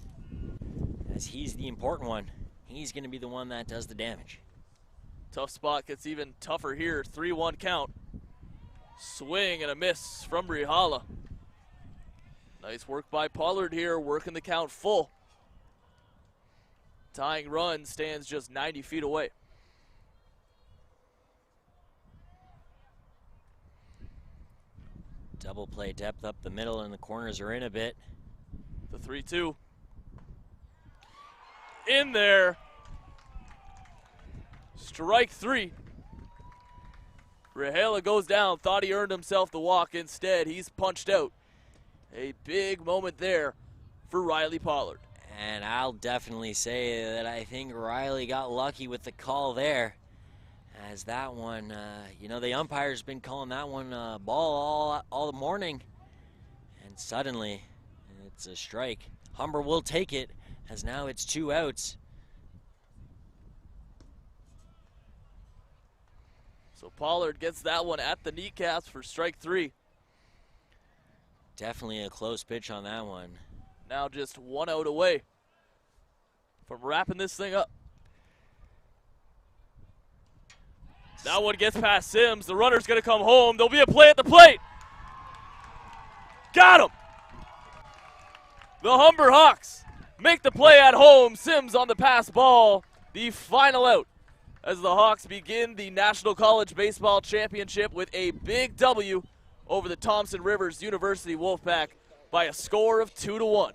Speaker 2: as he's the important one. He's going to be the one that does the damage.
Speaker 1: Tough spot gets even tougher here. 3-1 count. Swing and a miss from Rihala. Nice work by Pollard here, working the count full. Tying run stands just 90 feet away.
Speaker 2: Double play depth up the middle, and the corners are in a bit.
Speaker 1: The 3-2. In there. Strike 3. Rihala goes down, thought he earned himself the walk. Instead, he's punched out. A big moment there for Riley Pollard.
Speaker 2: And I'll definitely say that I think Riley got lucky with the call there, As that one, the umpire's been calling that one ball all morning. And suddenly, it's a strike. Humber will take it, as now it's 2 outs.
Speaker 1: So Pollard gets that one at the kneecaps for strike 3.
Speaker 2: Definitely a close pitch on that one.
Speaker 1: Now just 1 out away from wrapping this thing up. That one gets past Sims. The runner's going to come home. There'll be a play at the plate. Got him. The Humber Hawks make the play at home. Sims on the pass ball. The final out as the Hawks begin the National College Baseball Championship with a big W over the Thompson Rivers University Wolfpack by a score of 2-1.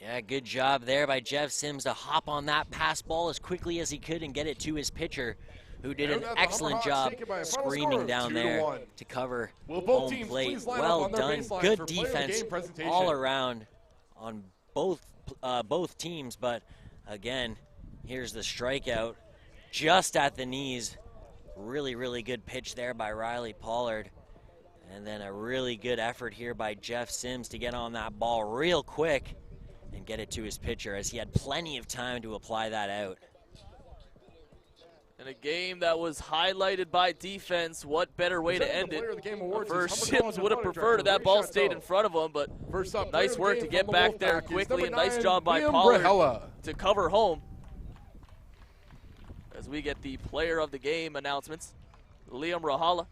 Speaker 2: Yeah, good job there by Jeff Sims to hop on that pass ball as quickly as he could and get it to his pitcher, who did an excellent job screaming down there to cover home plate. Well done, good defense all around on both teams, but again, here's the strikeout just at the knees. Really, really good pitch there by Riley Pollard. And then a really good effort here by Jeff Sims to get on that ball real quick and get it to his pitcher, as he had plenty of time to apply that out.
Speaker 1: In a game that was highlighted by defense, what better way to end it? First, Sims would have preferred that ball stayed in front of him, but nice work to get back there quickly, and nice job by Pollard to cover home. As we get the player of the game announcements, Liam Rahala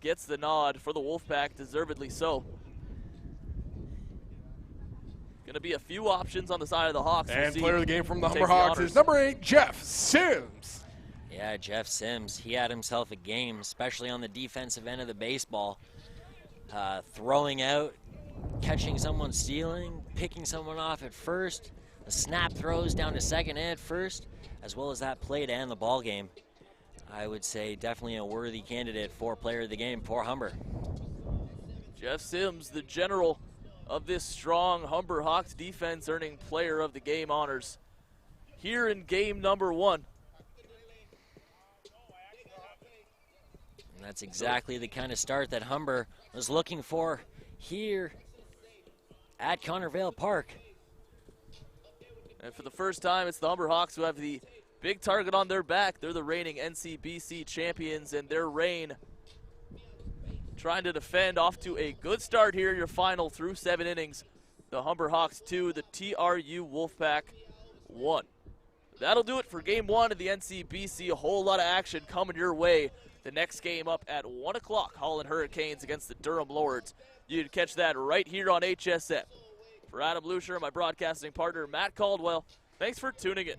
Speaker 1: gets the nod for the Wolfpack, deservedly so. Going to be a few options on the side of the Hawks.
Speaker 3: And player of the game from the Humber Hawks is number 8, Jeff Sims.
Speaker 2: Yeah, Jeff Sims, he had himself a game, especially on the defensive end of the baseball. Throwing out, catching someone stealing, picking someone off at first, the snap throws down to second and first, as well as that play to end the ball game. I would say definitely a worthy candidate for player of the game for Humber.
Speaker 1: Jeff Sims, the general of this strong Humber Hawks defense, earning player of the game honors here in game number 1.
Speaker 2: And that's exactly the kind of start that Humber was looking for here at Connervale Park.
Speaker 1: And for the first time, it's the Humber Hawks who have the big target on their back. They're the reigning NCBC champions, and their reign trying to defend off to a good start here. Your final through 7 innings. The Humber Hawks 2, the TRU Wolfpack 1. That'll do it for game 1 of the NCBC. A whole lot of action coming your way. The next game up at 1 o'clock, Holland Hurricanes against the Durham Lords. You can catch that right here on HSN. For Adam Lucier and my broadcasting partner, Matt Caldwell, thanks for tuning in.